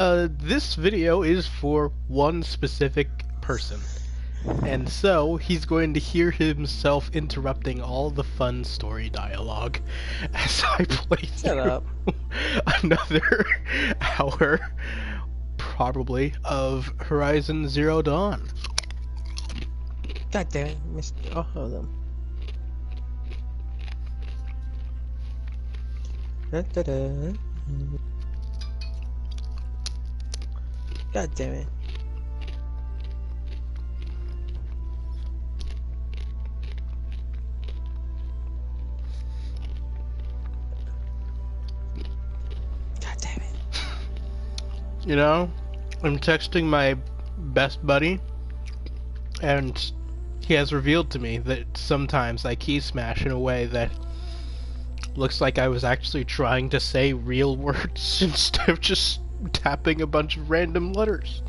This video is for one specific person. And so, he's going to hear himself interrupting all the fun story dialogue as I play Shut through up. another hour, probably, of Horizon Zero Dawn. God damn it, missed all of them. Da-da-da. God damn it. God damn it. You know, I'm texting my best buddy, and he has revealed to me that sometimes I key smash in a way that looks like I was actually trying to say real words instead of just tapping a bunch of random letters.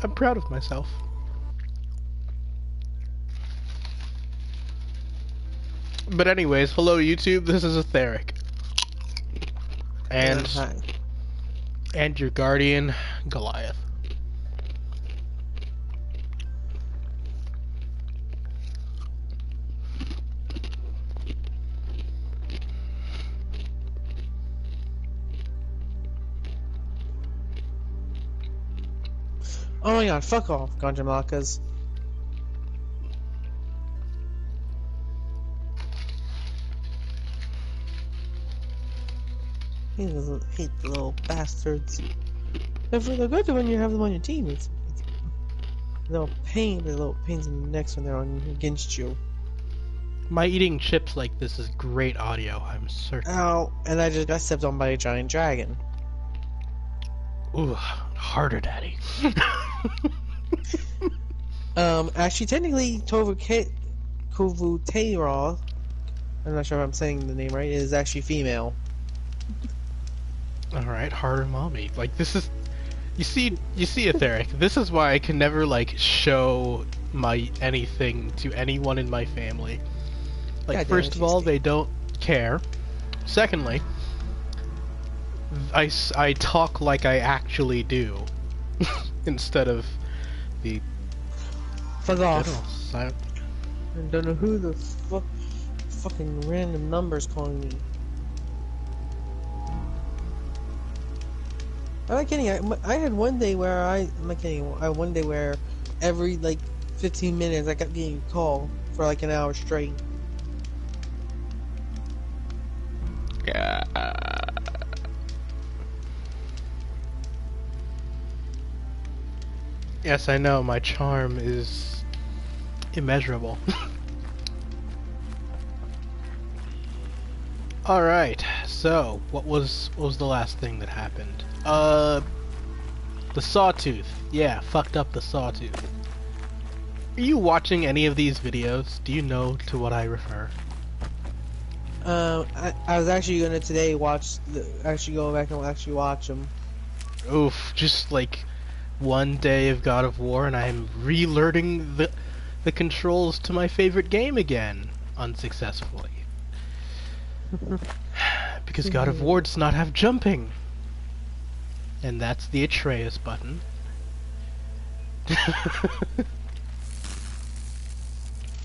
I'm proud of myself. But anyways, hello YouTube, this is Etheric. And Hi. and your guardian, Goliath. Oh my god, fuck off, Ganja Malakas. Hate the little bastards. They're good when you have them on your team. It's little pains in the necks when they're against you. My eating chips like this is great audio, I'm certain. Ow, and I just got stepped on by a giant dragon. Ooh, harder, daddy. Actually, technically, Kovutera, I'm not sure if I'm saying the name right, is actually female. Alright, harder mommy. Like, this is... You see, Etheric, this is why I can never, like, show my anything to anyone in my family. Like, God damn first it, of all, she's- they don't care. Secondly, I talk like I actually do. Instead of the Fuck off. general silent. I don't know who the fucking random numbers calling me. I'm not kidding. I had one day where I'm not kidding. I had one day where every like 15 minutes I kept getting a call for like an hour straight. Yeah. Yes, I know, my charm is immeasurable. Alright, so what was the last thing that happened? The Sawtooth. Yeah, fucked up the Sawtooth. Are you watching any of these videos? Do you know to what I refer? I was actually gonna today actually go back and actually watch them. Oof, just like one day of God of War and I'm relearning the controls to my favorite game again, unsuccessfully. Because God of War does not have jumping. And that's the Atreus button.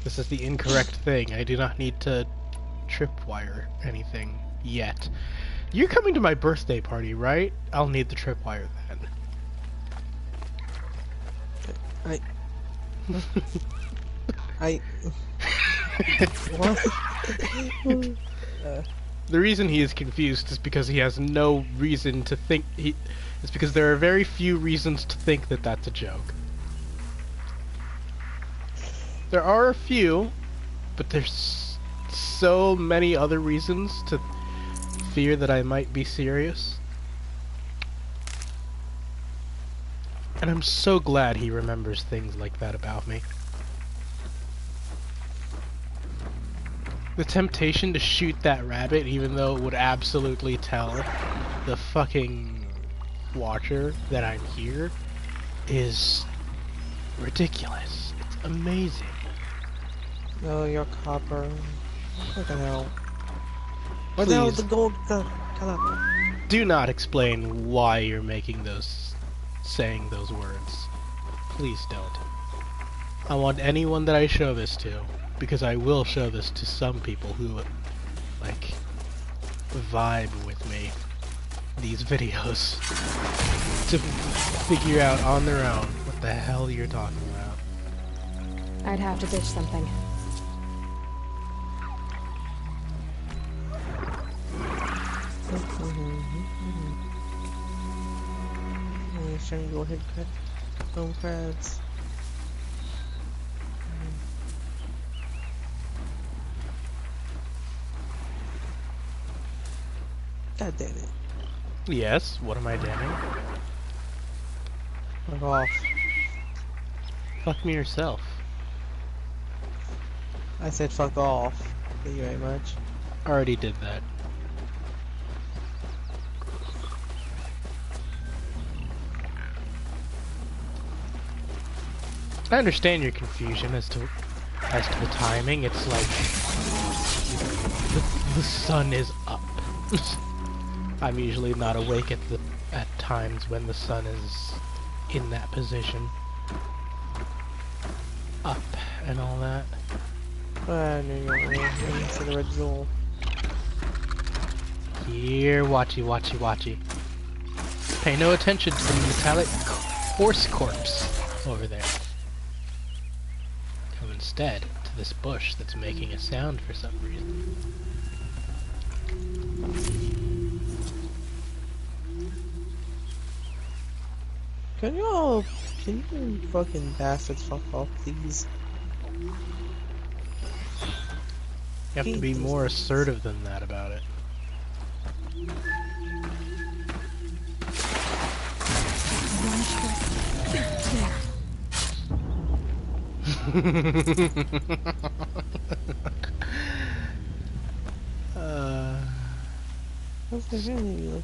This is the incorrect thing. I do not need to tripwire anything yet. You're coming to my birthday party, right? I'll need the tripwire then. What? The reason he is confused is because he has no reason to think it's because there are very few reasons to think that that's a joke. There are a few, but there's so many other reasons to fear that I might be serious. And I'm so glad he remembers things like that about me. The temptation to shoot that rabbit, even though it would absolutely tell the fucking watcher that I'm here, is ridiculous. It's amazing. No, you're copper. What the hell? Where the hell is the gold? Come on. Do not explain why you're saying those words. Please don't. I want anyone that I show this to, because I will show this to some people who, like, vibe with me, these videos, to figure out on their own what the hell you're talking about. I'd have to ditch something. Trying to go ahead and cut bone crabs. God damn it. Yes, what am I damning? Fuck off. Fuck me yourself. I said fuck off. Thank you very much. Already did that. I understand your confusion as to the timing. It's like the sun is up. I'm usually not awake at times when the sun is in that position. Up and all that. No, it's the original. Here, watchy, watchy, watchy. Pay no attention to the metallic horse corpse over there. Come instead to this bush that's making a sound for some reason. Can you fucking bastards fuck off, please? You have to be more assertive than that about it. What's the really like?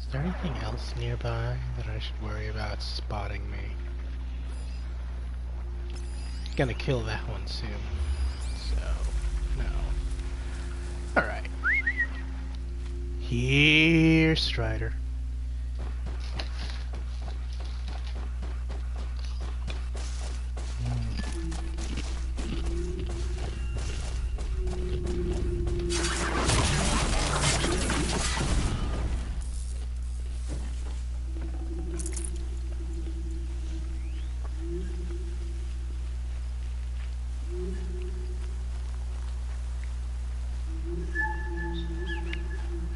Is there anything else nearby that I should worry about spotting me? Gonna kill that one soon, so no. Alright. Here, Strider.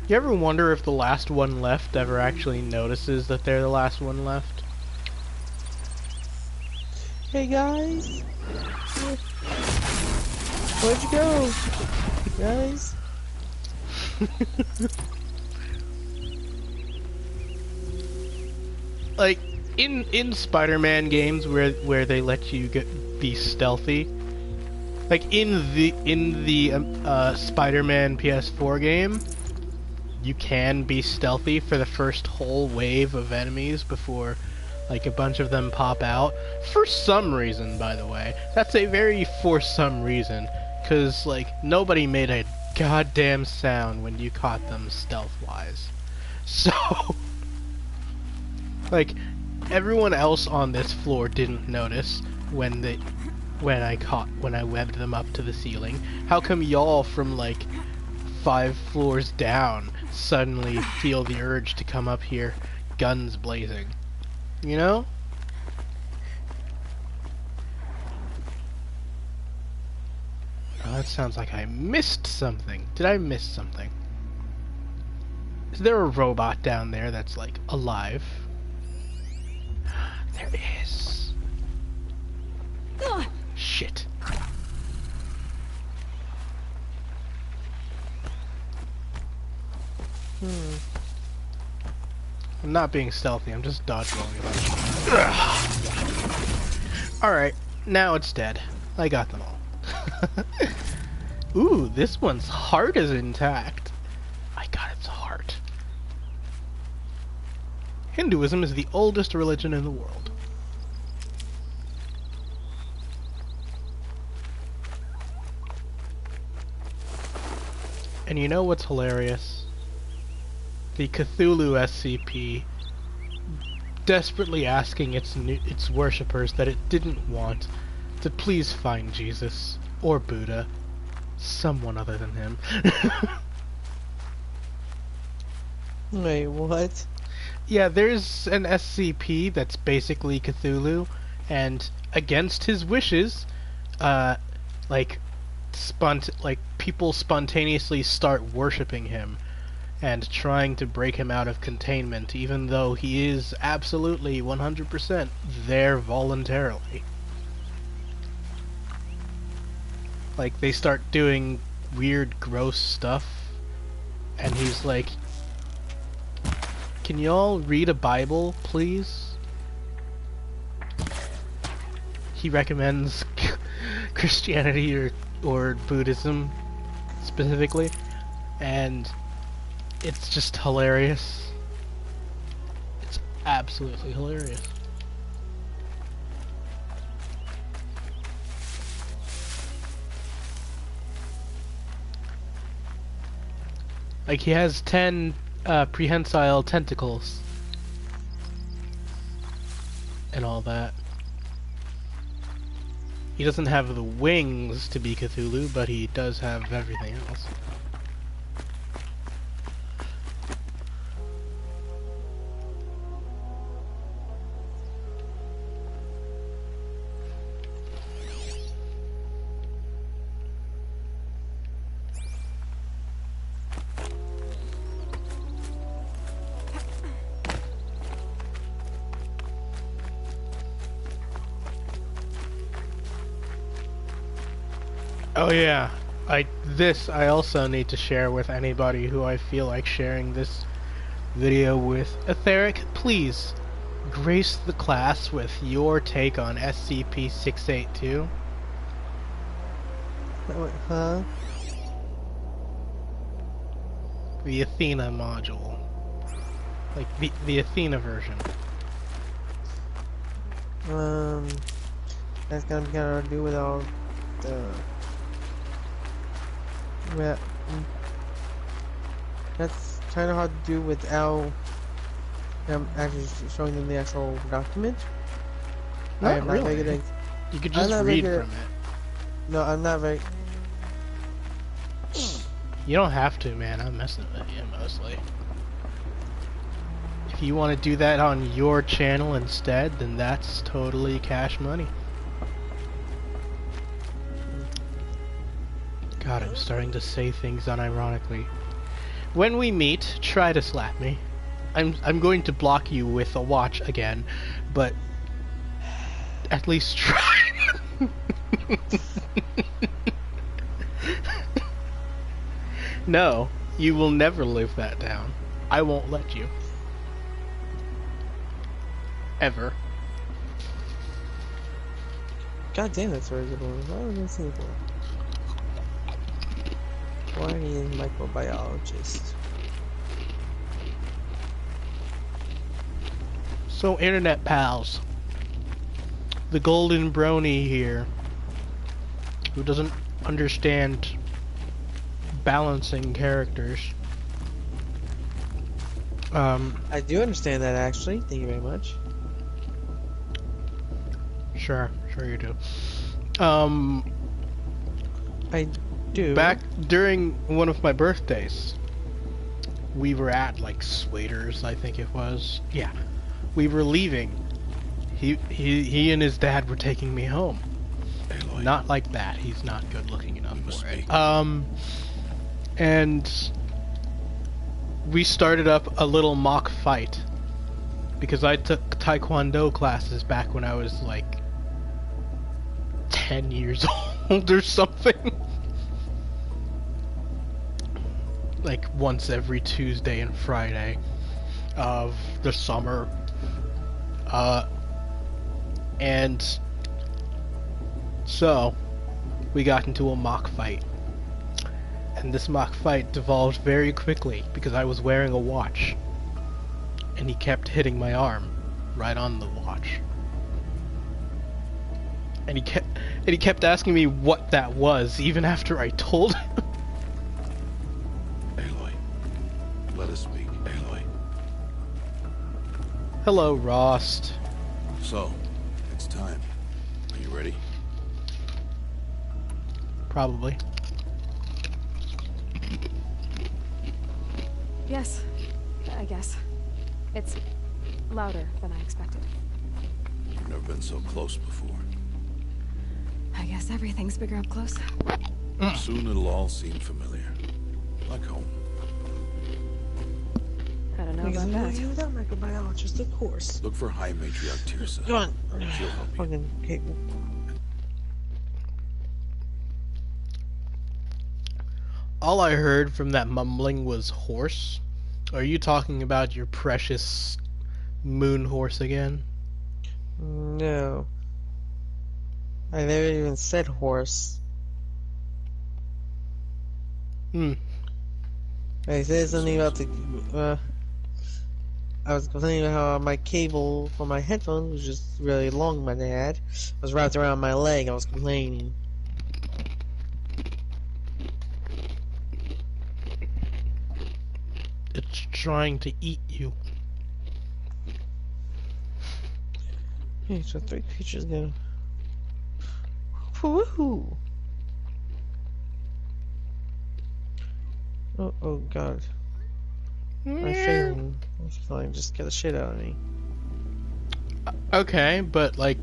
You ever wonder if the last one left ever actually notices that they're the last one left? Hey guys! Where'd you go? Guys? Like, in Spider-Man games where they let you be stealthy, like in the Spider-Man PS4 game, you can be stealthy for the first whole wave of enemies before, like, a bunch of them pop out. For some reason, by the way. That's a very for some reason. Because, like, nobody made a goddamn sound when you caught them stealth-wise. So, like, everyone else on this floor didn't notice when I webbed them up to the ceiling. How come y'all from, like, 5 floors down suddenly feel the urge to come up here, guns blazing? You know? Oh, that sounds like I missed something. Did I miss something? Is there a robot down there that's, like, alive? There is. Shit. I'm not being stealthy, I'm just dodge-rolling a bunch. Alright, now it's dead. I got them all. Ooh, this one's heart is intact. I got its heart. Hinduism is the oldest religion in the world. And you know what's hilarious? The Cthulhu SCP desperately asking its worshippers that it didn't want to please find Jesus or Buddha, someone other than him. Wait, what? Yeah, there's an SCP that's basically Cthulhu, and against his wishes, like people spontaneously start worshipping him and trying to break him out of containment, even though he is absolutely 100% there voluntarily. Like, they start doing weird, gross stuff, and he's like, "Can y'all read a Bible, please?" He recommends Christianity or Buddhism, specifically, and it's just hilarious. It's absolutely hilarious. Like, he has 10 prehensile tentacles and all that. He doesn't have the wings to be Cthulhu, but he does have everything else. Oh yeah, I also need to share with anybody who I feel like sharing this video with. Etheric, please grace the class with your take on SCP-682. Wait, huh? The Athena module. Like, the Athena version. That's gonna be kind of do with all the... Well, that's kind of hard to do without actually showing them the actual document. I am Not not very good really. at... You could I'm just not very read good from it. No, I'm not very... You don't have to, man. I'm messing with you mostly. If you want to do that on your channel instead, then that's totally cash money. God, I'm starting to say things unironically. When we meet, try to slap me. I'm going to block you with a watch again, but at least try. No, you will never live that down. I won't let you. Ever. God damn, that's a very good one. Why was I listening for? Why are you a microbiologist? So, internet pals, the golden brony here, who doesn't understand balancing characters. I do understand that, actually. Thank you very much. Sure you do. I do. Back during one of my birthdays, we were at, like, Swaders, I think it was. Yeah. We were leaving. He and his dad were taking me home. Aloy. Not like that. He's not good looking enough Must for it. be. And we started up a little mock fight. Because I took Taekwondo classes back when I was, like, 10 years old or something. Like, once every Tuesday and Friday of the summer. And so we got into a mock fight. And this mock fight devolved very quickly because I was wearing a watch. And he kept hitting my arm right on the watch. And he kept asking me what that was even after I told him. Hello, Rost. So, it's time. Are you ready? Probably. Yes, I guess. It's louder than I expected. You've never been so close before. I guess everything's bigger up close. Soon it'll all seem familiar. Like home. I don't know Because about I'm that. you that microbiologist, of course. Look for High Matriarch Tirsa. Go on. She'll help you. Fucking cable. All I heard from that mumbling was horse. Are you talking about your precious moon horse again? No. I never even said horse. Hmm. I said something about the, I was complaining about how my cable for my headphones was just really long, my dad. It was wrapped around my leg, I was complaining. It's trying to eat you. Okay, so 3 creatures go. Woohoo! Oh god. I'm failing. I'm failing. Just get the shit out of me. Okay, but like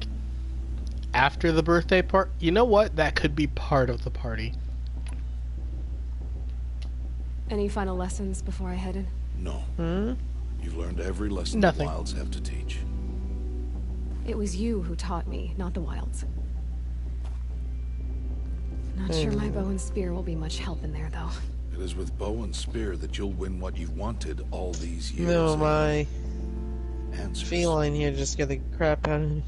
after the birthday part, you know what? That could be part of the party. Any final lessons before I head in? No. You've learned every lesson Nothing. the Wilds have to teach. It was you who taught me, not the Wilds. Not sure my bow and spear will be much help in there, though. It is with bow and spear that you'll win what you've wanted all these years. No, my answers. feline here just get the crap out of me.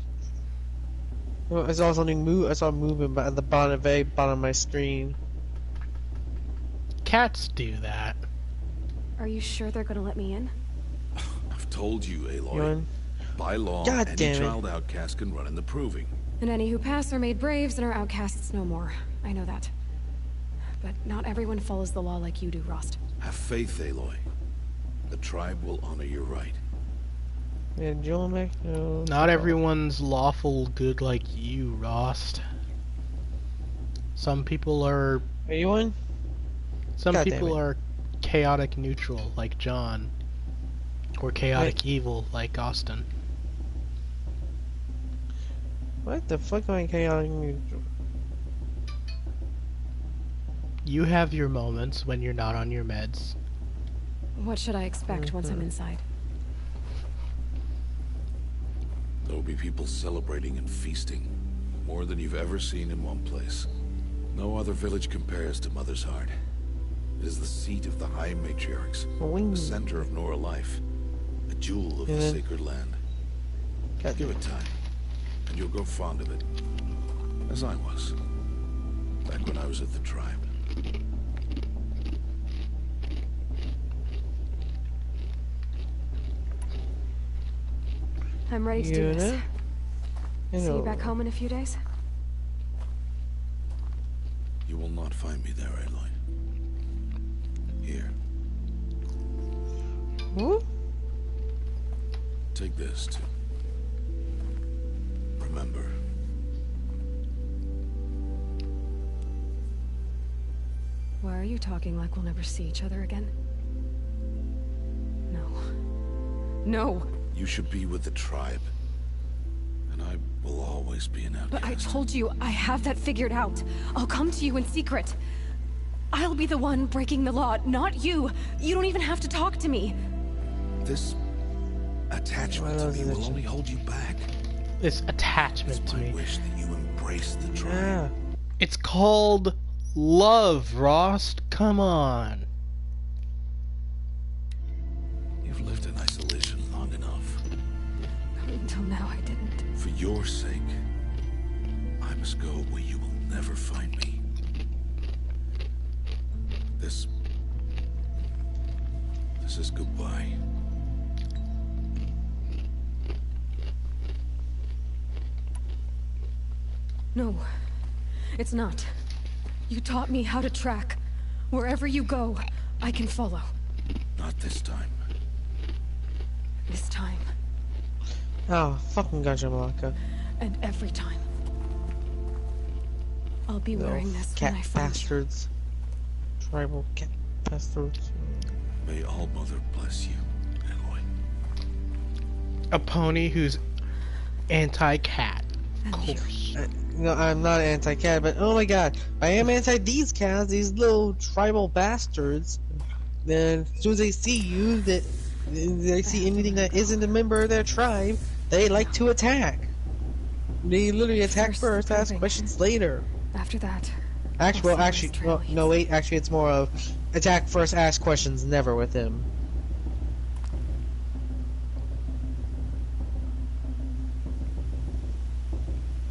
Oh, I saw something move. I saw movement at the bottom, very bottom of my screen. Cats do that. Are you sure they're gonna let me in? I've told you, Aloy. You in? By law, God any damn it. child outcast can run in the proving. And any who pass are made braves and are outcasts no more. I know that. But not everyone follows the law like you do, Rost. Have faith, Aloy. The tribe will honor your right. Yeah, Jolmek? No. Not everyone's lawful good like you, Rost. Some people are. Are you one? Some God damn people it. are chaotic neutral, like John, or chaotic evil, like Austin. What the fuck am I chaotic neutral? You have your moments when you're not on your meds. What should I expect once I'm inside? There will be people celebrating and feasting. More than you've ever seen in one place. No other village compares to Mother's Heart. It is the seat of the High Matriarchs. Wing. The center of Nora life. A jewel of the Yeah. sacred land. God Give it time, and you'll grow fond of it. As I was. Back when I was at the tribe. I'm ready to do this. You See you know. back home in a few days? You will not find me there, Aloy. Here, What? take this to remember. Why are you talking like we'll never see each other again? No. No! You should be with the tribe. And I will always be an outcast. But I told you, I have that figured out. I'll come to you in secret. I'll be the one breaking the law, not you. You don't even have to talk to me. This attachment to me will only hold you back. This attachment It's to my me. wish that you embrace the tribe. Yeah. It's called love, Rost. Come on. You've lived in isolation long enough. Until now, I didn't. For your sake, I must go where you will never find me. This is goodbye. No, it's not. You taught me how to track. Wherever you go, I can follow. Not this time. This time, Oh, fucking Ganja Malaka. And every time. I'll be wearing this Cat when I find you. bastards. Tribal cat bastards. May All Mother bless you, Aloy. A pony who's anti-cat. Of And you. course. No, I'm not anti-cat, but oh my god, I am anti these cats, these little tribal bastards. Then as soon as they see you, that they see anything that isn't a member of their tribe, they like to attack. They literally attack first, ask probing. questions later. After that. Actually, I'll well, see actually, this well, trail no, wait, actually, it's more of attack first, ask questions never with him.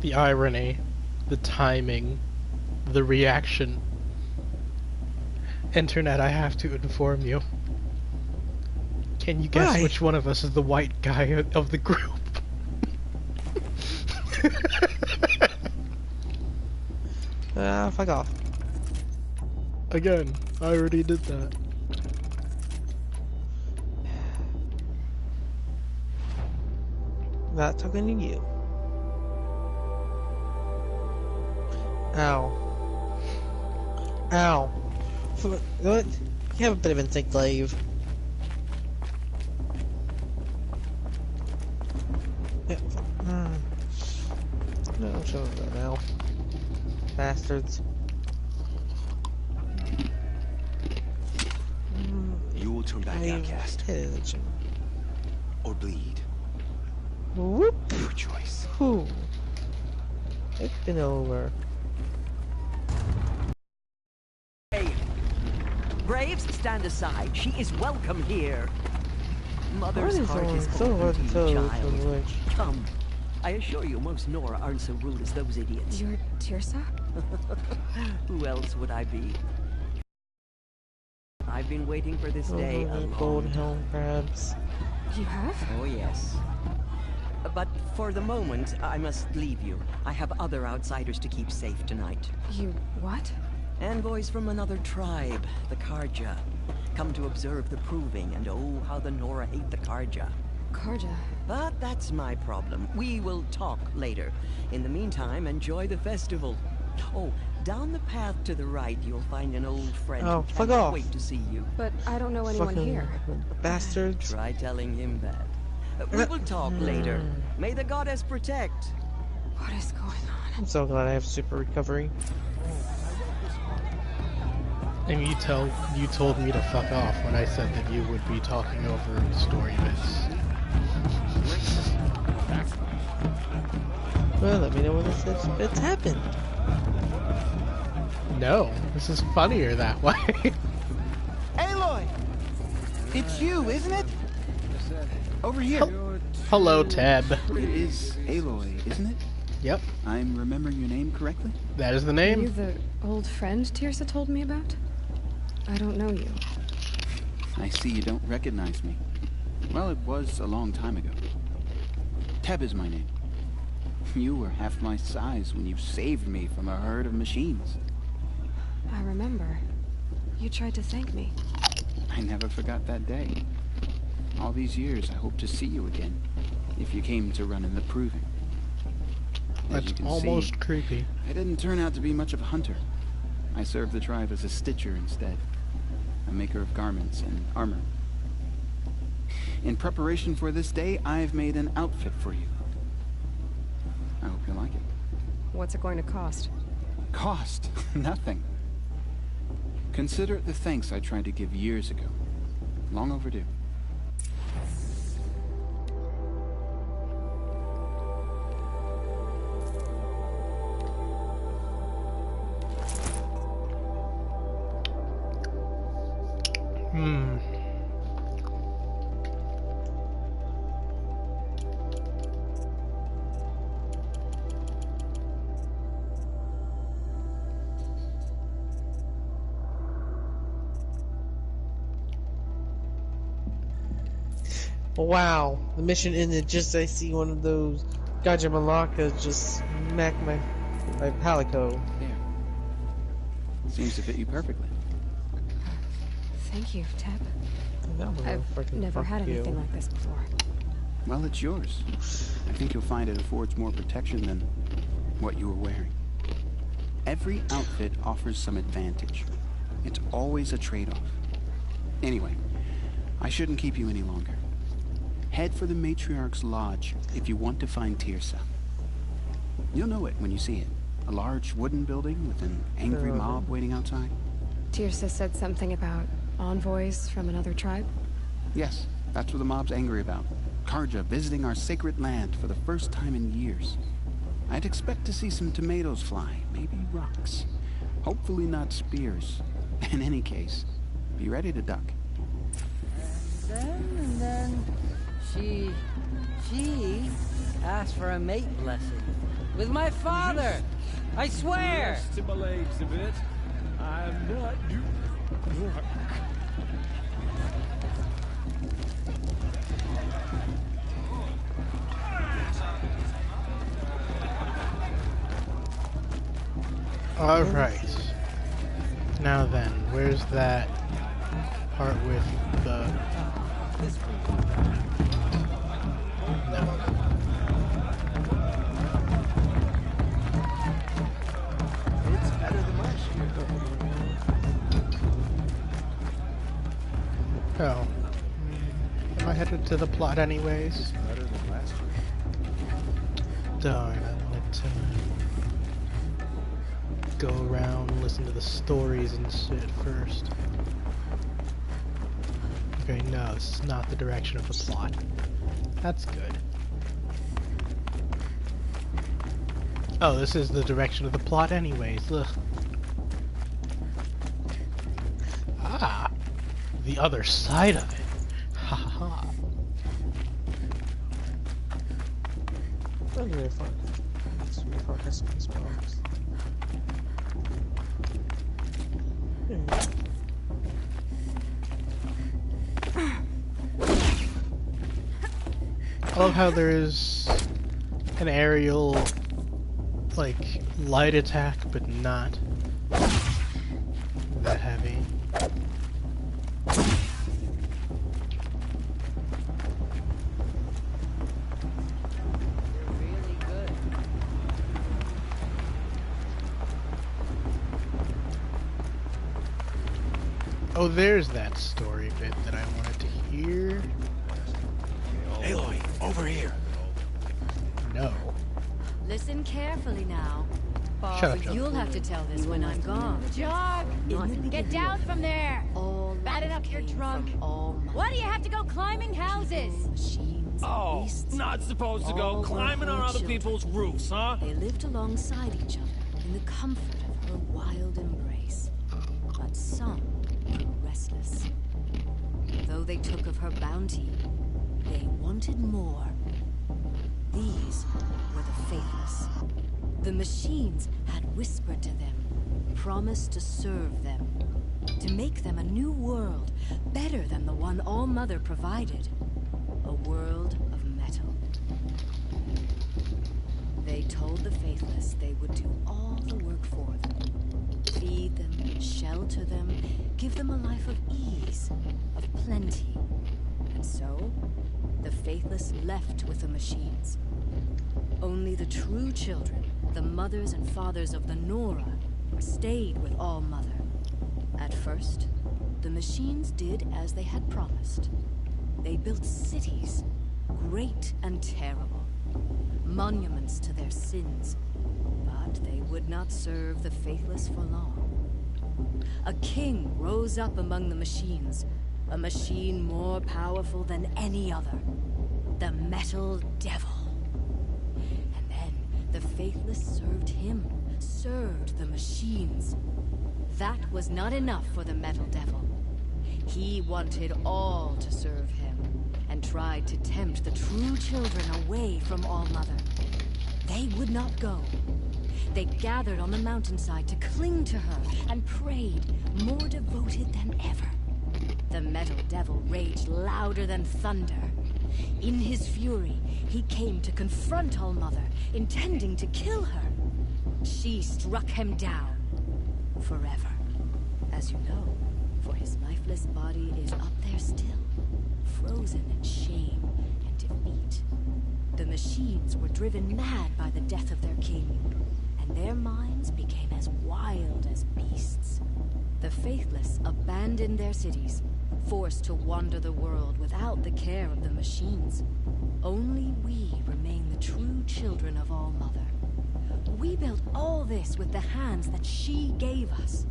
The irony, the timing, the reaction. Internet, I have to inform you. Can you guess Why? which one of us is the white guy of the group? Fuck off. Again, I already did that. Not talking to you. Ow. Ow. What? You have a bit of instinct, Glaive. Yeah. No, I'm showing that now. Bastards. You will turn back, Glaive, outcast, hit it, Jim. or bleed. Whoop. Your choice. Whew. It's been over. Hey, Braves, stand aside. She is welcome here. Mother's heart is so open hard to to you, tell which child. one's which. Come. I assure you, most Nora aren't so rude as those idiots. You're Tirsa? Who else would I be? I've been waiting for this day a long Gold time. helm crabs. You have? Oh, yes. But for the moment, I must leave you. I have other outsiders to keep safe tonight. You what? Envoys from another tribe, the Karja. Come to observe the proving, and oh, how the Nora hate the Karja. Karja. But that's my problem. We will talk later. In the meantime, enjoy the festival. Oh, down the path to the right, you'll find an old friend Oh, who fuck can't off. wait to see you. But I don't know anyone Fucking here. bastards. Try telling him that. We will talk later. May the goddess protect. What is going on? I'm so glad I have super recovery. And you told me to fuck off when I said that you would be talking over story bits. Well, let me know when it's happened. No, this is funnier that way. Aloy! It's you, isn't it? Over here. Hello, Teb. It is Aloy, isn't it? Yep, I'm remembering your name correctly? that is the Are you name. the old friend Tirsa told me about? I don't know you. I see you don't recognize me. Well, it was a long time ago. Teb is my name. You were half my size when you saved me from a herd of machines. I remember. You tried to thank me. I never forgot that day. All these years, I hope to see you again, if you came to run in the proving. As That's you can almost see, creepy. I didn't turn out to be much of a hunter. I served the tribe as a stitcher instead, a maker of garments and armor. In preparation for this day, I've made an outfit for you. I hope you like it. What's it going to cost? Cost? Nothing. Consider it the thanks I tried to give years ago. Long overdue. Hmm. Wow, the mission ended just as I see one of those Ganja Malaka just smack my palico. There. Seems to fit you perfectly. Thank you, Teb. That was a I've freaking never fuck had you. anything like this before. Well, it's yours. I think you'll find it affords more protection than what you were wearing. Every outfit offers some advantage. It's always a trade-off. Anyway, I shouldn't keep you any longer. Head for the Matriarch's Lodge if you want to find Teersa. You'll know it when you see it. A large wooden building with an angry mob waiting outside. Teersa said something about envoys from another tribe? Yes, that's what the mob's angry about. Karja visiting our sacred land for the first time in years. I'd expect to see some tomatoes fly, maybe rocks. Hopefully not spears. In any case, be ready to duck. And then she asked for a mate blessing with my father. I swear. To my legs a bit. I'm not drunk. Alright. Now then, where's that part with the... No. It's better than last year. Oh. Am I headed to the plot anyways? Better than last year. Darn, I wanted to go around and listen to the stories and shit first. Okay, no, this is not the direction of the plot. That's good. Oh, this is the direction of the plot anyways. Ugh. Ah, the other side of it. Ha ha ha. That'd be really fun. Let's refocus on this box. I love how there is an aerial, like, light attack, but not that heavy. Really good. Oh, there's that story bit that I wanted to hear. Aloy, over here. No. Listen carefully now. Shut up, John. You'll have to tell this when I'm gone. Jog! Get down from there! All Bad enough you're came drunk. from all Why do you have to go climbing houses? machines, Oh, beasts, not supposed to go all climbing were on her other children. people's roofs, huh? They lived alongside each other in the comfort of her wild embrace. But some grew restless. Though they took of her bounty, they wanted more. These were the faithless. The machines had whispered to them, promised to serve them, to make them a new world, better than the one All-Mother provided. A world of metal. They told the faithless they would do all the work for them. Feed them, shelter them, give them a life of ease, of plenty. And so, the faithless left with the machines. Only the true children, the mothers and fathers of the Nora, stayed with All-Mother. At first, the machines did as they had promised. They built cities, great and terrible, monuments to their sins, but they would not serve the faithless for long. A king rose up among the machines, a machine more powerful than any other, the Metal Devil. And then the faithless served him, served the machines. That was not enough for the Metal Devil. He wanted all to serve him, and tried to tempt the true children away from All-Mother. They would not go. They gathered on the mountainside to cling to her and prayed, more devoted than ever. The Metal Devil raged louder than thunder. In his fury, he came to confront All-Mother, intending to kill her. She struck him down forever. As you know, for his lifeless body is up there still, frozen in shame and defeat. machines were driven mad by the death of their king, and their minds became as wild as beasts. The faithless abandoned their cities, forced to wander the world without the care of the machines. Only we remain the true children of All-Mother. We built all this with the hands that she gave us.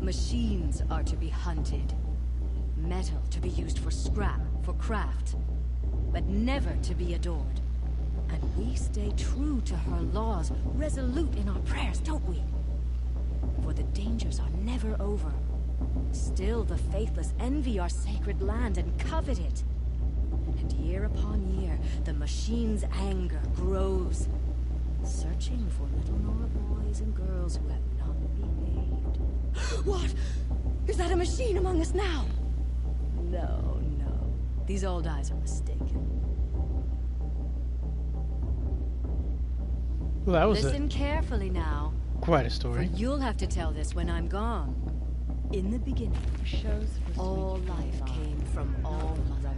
Machines are to be hunted. Metal to be used for scrap, for craft. But never to be adored. And we stay true to her laws, resolute in our prayers, don't we? For the dangers are never over. Still the faithless envy our sacred land and covet it. And year upon year, the machine's anger grows, searching for little Nora boys and girls who have not behaved. What? Is that a machine among us now? No, no. These old eyes are mistaken. Well, that was Listen carefully now. quite a For story. you'll have to tell this when I'm gone. In the beginning, all life came from All-Mother.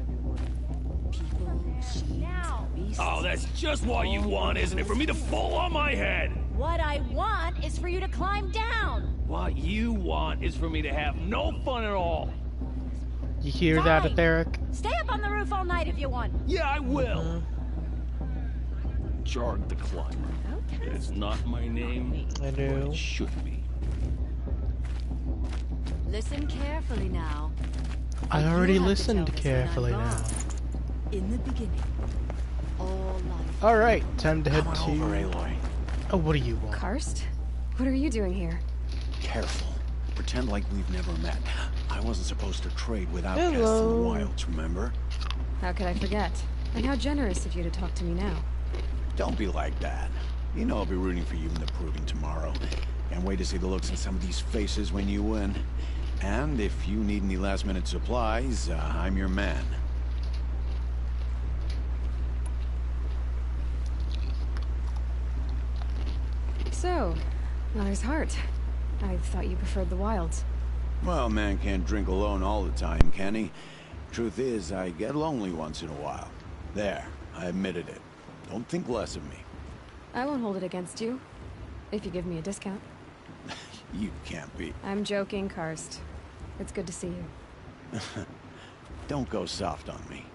People, machines, beasts. Oh, that's just what you want, isn't it? For me to fall on my head! What I want is for you to climb down. What you want is for me to have no fun at all. You hear that, Fine. Etheric? Stay up on the roof all night if you want. Yeah, I will. Jarg the Climber. It is not my name. I but know. it should be. Listen carefully now. I You'll already have to listened tell this when I'm carefully gone. now. In the beginning, all life. Alright, time to head Come on over, to... Aloy. Oh, what do you want? Karst? What are you doing here? Careful. Pretend like we've never met. I wasn't supposed to trade with outcasts in the Hello. wilds, remember? How could I forget? And how generous of you to talk to me now. Don't be like that. You know I'll be rooting for you in the proving tomorrow. Can't wait to see the looks on some of these faces when you win. And if you need any last-minute supplies, I'm your man. So, Mother's Heart. I thought you preferred the wilds. Well, man can't drink alone all the time, can he? Truth is, I get lonely once in a while. There, I admitted it. Don't think less of me. I won't hold it against you. If you give me a discount. You can't be. I'm joking, Karst. It's good to see you. Don't go soft on me.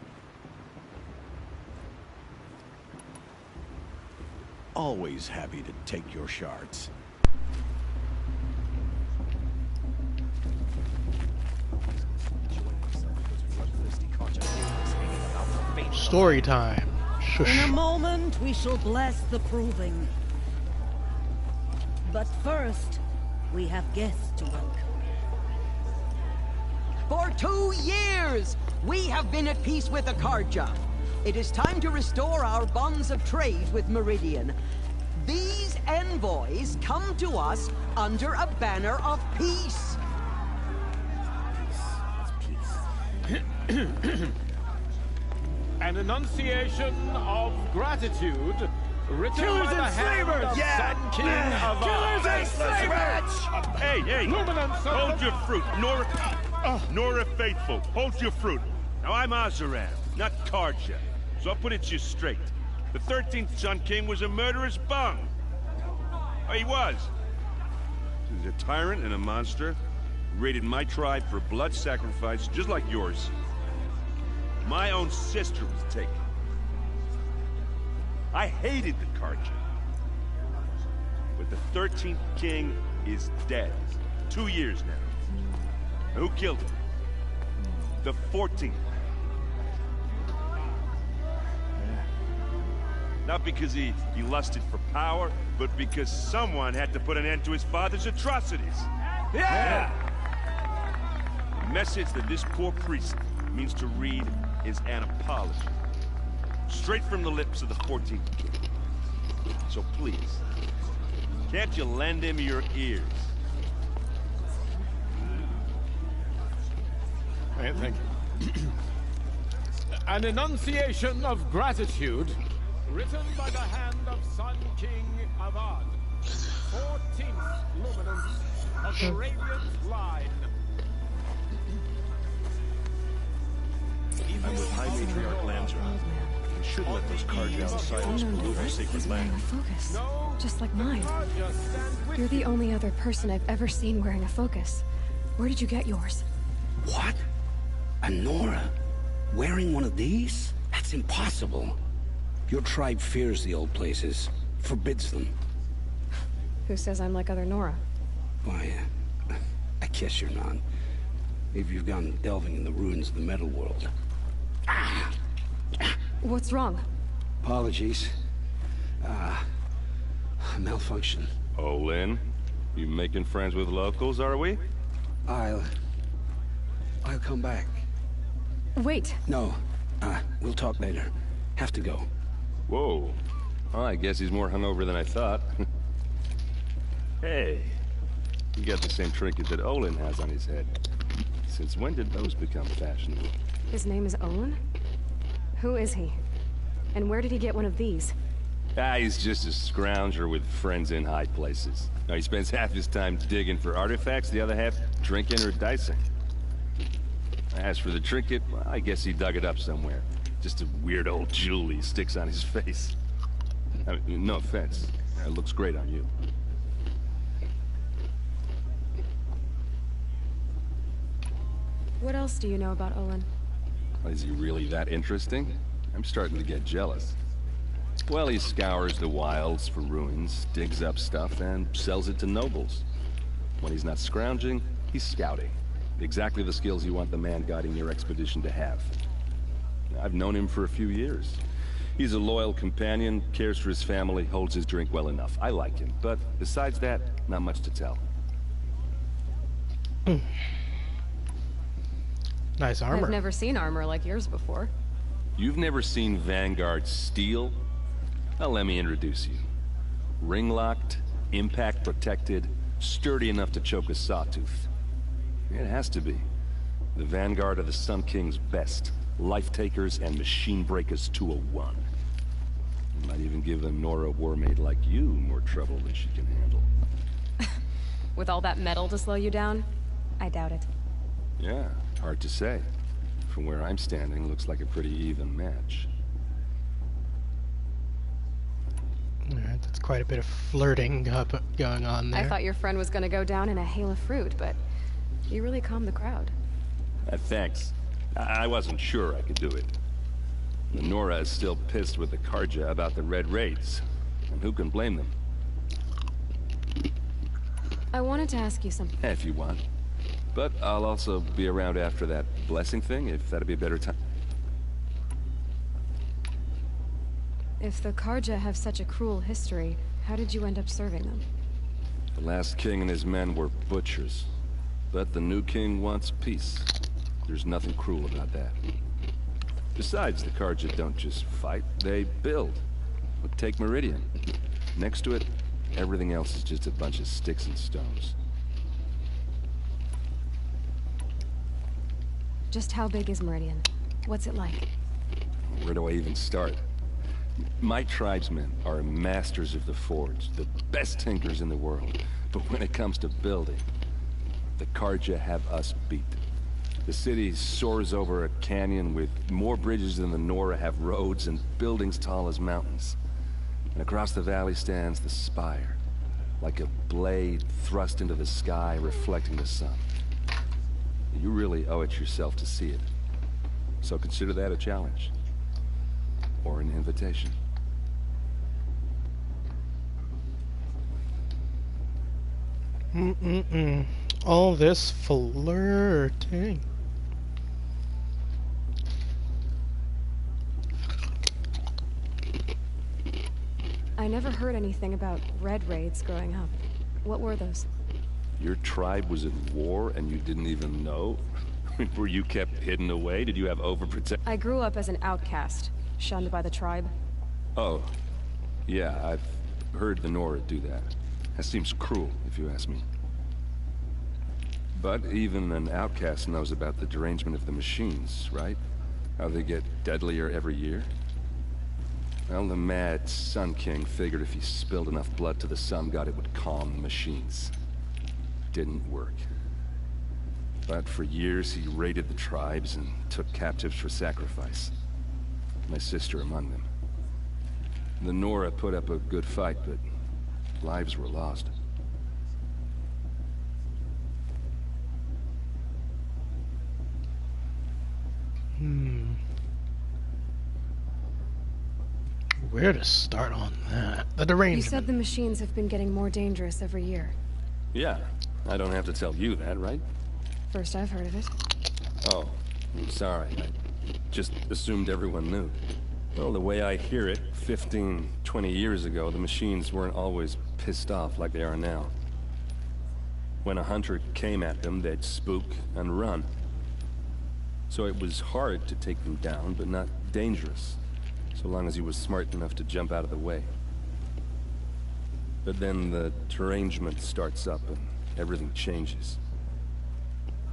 Always happy to take your shards. Story time. In a Shush. moment, we shall bless the proving. But first, we have guests to welcome. For 2 years, we have been at peace with Akarja. It is time to restore our bonds of trade with Meridian. These envoys come to us under a banner of peace. An enunciation of gratitude written by the hand of Sun King of Killers and slavers! Hey, hold your fruit. Nora Faithful, hold your fruit. Now, I'm Azaran, not Karja, so I'll put it to you straight. The 13th Sun King was a murderous bung. Oh, he was. He's a tyrant and a monster. Raided my tribe for blood sacrifice, just like yours. My own sister was taken. I hated the Karja. But the 13th king is dead. 2 years now. Who killed him? The 14th. Not because he lusted for power, but because someone had to put an end to his father's atrocities. Yeah! The message that this poor priest means to read is an apology. Straight from the lips of the 14th king. So please, can't you lend him your ears? Right, thank you. An enunciation of gratitude written by the hand of Sun King Avad, 14th luminance of the Radiant Line. I'm with High Matriarch Lanzaroth. It should Shouldn't let those Karja outsiders pollute our sacred He's wearing land. a focus, just like mine. You're the only other person I've ever seen wearing a focus. Where did you get yours? What? A Nora? Wearing one of these? That's impossible. Your tribe fears the old places, forbids them. Who says I'm like other Nora? Why, I guess you're not. Maybe you've gone delving in the ruins of the metal world. What's wrong? Apologies. Malfunction. Olin, you making friends with locals, are we? I'll come back. Wait. No, we'll talk later. Have to go. Whoa. Well, I guess he's more hungover than I thought. Hey, you got the same trinket that Olin has on his head. Since when did those become fashionable? His name is Olin? Who is he? And where did he get one of these? He's just a scrounger with friends in high places. Now, he spends half his time digging for artifacts, the other half drinking or dicing. As for the trinket, well, I guess he dug it up somewhere. Just a weird old jewel he sticks on his face. I mean, no offense. It looks great on you. What else do you know about Olin? Is he really that interesting? I'm starting to get jealous. Well, he scours the wilds for ruins, digs up stuff, and sells it to nobles. When he's not scrounging, he's scouting. Exactly the skills you want the man guiding your expedition to have. I've known him for a few years. He's a loyal companion, cares for his family, holds his drink well enough. I like him, but besides that, not much to tell. Nice armor. I've never seen armor like yours before. You've never seen Vanguard steel? Well, let me introduce you. Ring-locked, impact-protected, sturdy enough to choke a sawtooth. It has to be. The Vanguard of the Sun King's best. Life-takers and machine breakers to a one. Might even give a Nora warmaid like you more trouble than she can handle. With all that metal to slow you down? I doubt it. Yeah, hard to say. From where I'm standing, looks like a pretty even match. Alright, that's quite a bit of flirting going on there. I thought your friend was gonna go down in a hail of fruit, but you really calmed the crowd. Thanks. I wasn't sure I could do it. The Nora is still pissed with the Karja about the Red Raids. And who can blame them? I wanted to ask you something. If you want. But I'll also be around after that blessing thing, if that'd be a better time. If the Karja have such a cruel history, how did you end up serving them? The last king and his men were butchers. But the new king wants peace. There's nothing cruel about that. Besides, the Karja don't just fight, they build. But take Meridian. Next to it, everything else is just a bunch of sticks and stones. Just how big is Meridian? What's it like? Where do I even start? My tribesmen are masters of the forge, the best tinkers in the world. But when it comes to building, the Karja have us beat. The city soars over a canyon with more bridges than the Nora have roads and buildings tall as mountains. And across the valley stands the spire, like a blade thrust into the sky reflecting the sun. You really owe it yourself to see it. So consider that a challenge. Or an invitation. All this flirting. I never heard anything about Red Raids growing up. What were those? Your tribe was at war and you didn't even know? Were you kept hidden away? Did you have overprotection? I grew up as an outcast, shunned by the tribe. Oh. Yeah, I've heard the Nora do that. That seems cruel, if you ask me. But even an outcast knows about the derangement of the machines, right? How they get deadlier every year? Well, the mad Sun King figured if he spilled enough blood to the Sun God, it would calm the machines. Didn't work. But for years, he raided the tribes and took captives for sacrifice. My sister among them. The Nora put up a good fight, but lives were lost. Where to start on that? The derangement. You said the machines have been getting more dangerous every year. Yeah, I don't have to tell you that, right? First I've heard of it. Oh, I'm sorry. I just assumed everyone knew. Well, the way I hear it, 15, 20 years ago, the machines weren't always pissed off like they are now. When a hunter came at them, they'd spook and run. So it was hard to take them down, but not dangerous, so long as he was smart enough to jump out of the way. But then the derangement starts up and everything changes.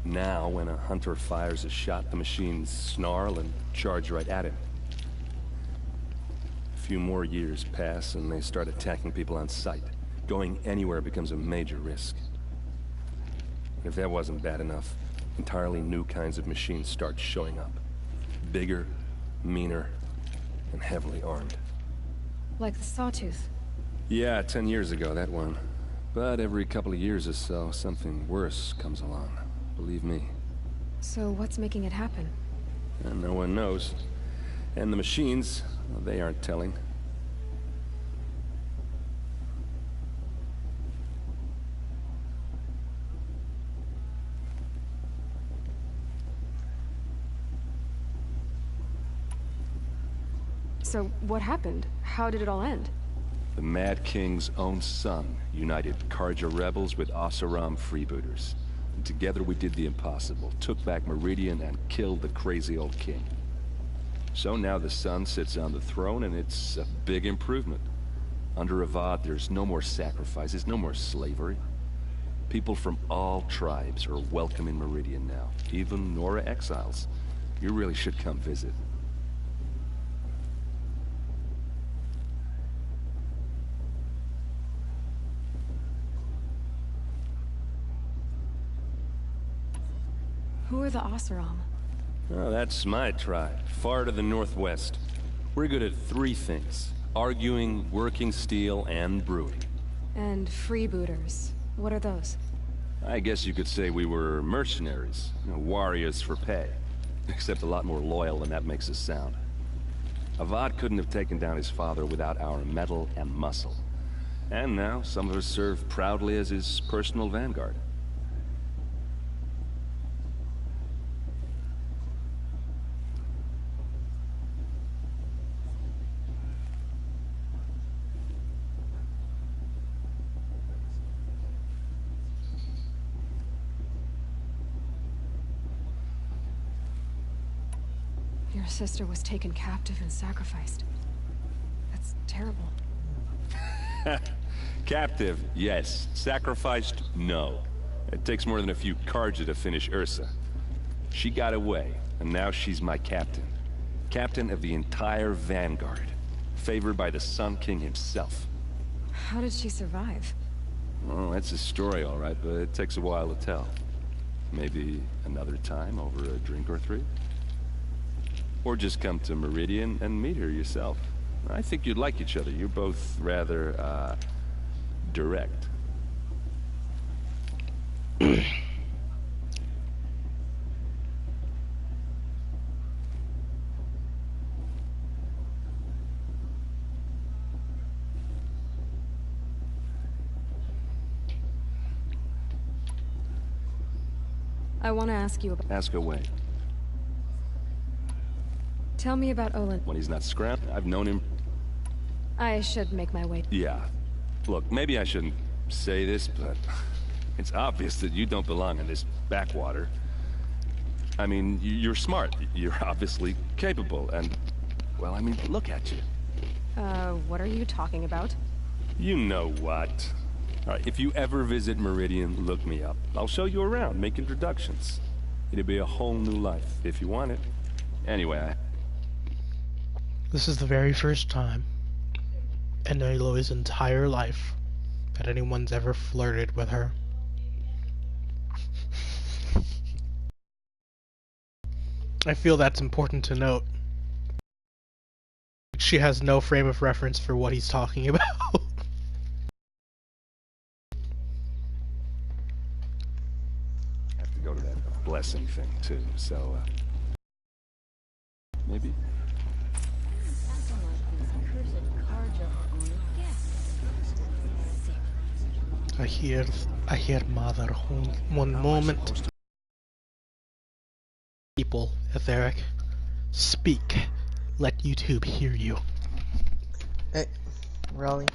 Now, when a hunter fires a shot, the machines snarl and charge right at him. A few more years pass and they start attacking people on sight. Going anywhere becomes a major risk. If that wasn't bad enough, entirely new kinds of machines start showing up. Bigger, meaner, and heavily armed. Like the Sawtooth. Yeah, 10 years ago, that one. But every couple of years or so, something worse comes along. Believe me. So what's making it happen? And no one knows. And the machines, well, they aren't telling. So what happened? How did it all end? The Mad King's own son united Carja rebels with Oseram freebooters. And together we did the impossible, took back Meridian and killed the crazy old king. So now the son sits on the throne and it's a big improvement. Under Avad, there's no more sacrifices, no more slavery. People from all tribes are welcome in Meridian now, even Nora exiles. You really should come visit. Who are the Oseram? Oh, that's my tribe, far to the northwest. We're good at three things: arguing, working steel, and brewing. And freebooters. What are those? I guess you could say we were mercenaries, warriors for pay. Except a lot more loyal than that makes us sound. Avad couldn't have taken down his father without our metal and muscle. And now, some of us serve proudly as his personal vanguard. Your sister was taken captive and sacrificed. That's terrible. Captive, yes. Sacrificed, no. It takes more than a few Carja to finish Ursa. She got away, and now she's my captain. Captain of the entire Vanguard. Favored by the Sun King himself. How did she survive? Well, that's a story, all right, but it takes a while to tell. Maybe another time over a drink or three? Or just come to Meridian and meet her yourself. I think you'd like each other. You're both rather, direct. I want to ask you about... Ask away. Tell me about Olin. When he's not scrapped, I've known him... I should make my way. Yeah. Look, maybe I shouldn't say this, but... it's obvious that you don't belong in this backwater. I mean, you're smart. You're obviously capable, and... well, I mean, look at you. What are you talking about? You know what. All right, if you ever visit Meridian, look me up. I'll show you around, make introductions. It'll be a whole new life, if you want it. Anyway, This is the very first time in Aloy's entire life that anyone's ever flirted with her. I feel that's important to note. She has no frame of reference for what he's talking about. Have to go to that blessing thing too, so maybe. I hear mother. One moment. People, Etheric, speak. Let YouTube hear you. Hey, Raleigh.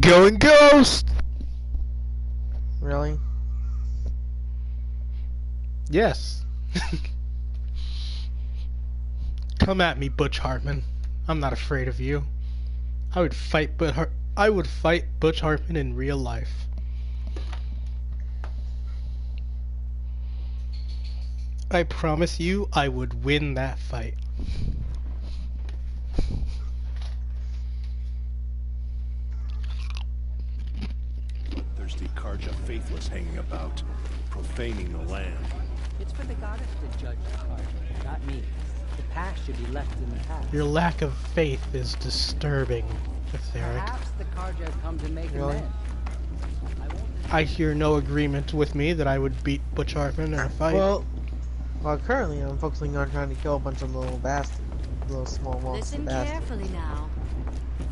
Going Ghost! Really? Yes. Come at me, Butch Hartman. I'm not afraid of you. I would fight Butch Hartman in real life. I promise you, I would win that fight. Thirsty Carja faithless hanging about, profaning the land. It's for the goddess to judge the Carja, not me. The past should be left in the past. Your lack of faith is disturbing, Etheric. Perhaps the Carja have come to make amends. I hear no agreement with me that I would beat Butch Hartman in a fight. Well, currently I'm focusing on trying to kill a bunch of little bastards, little small monster Listen bastards. carefully now.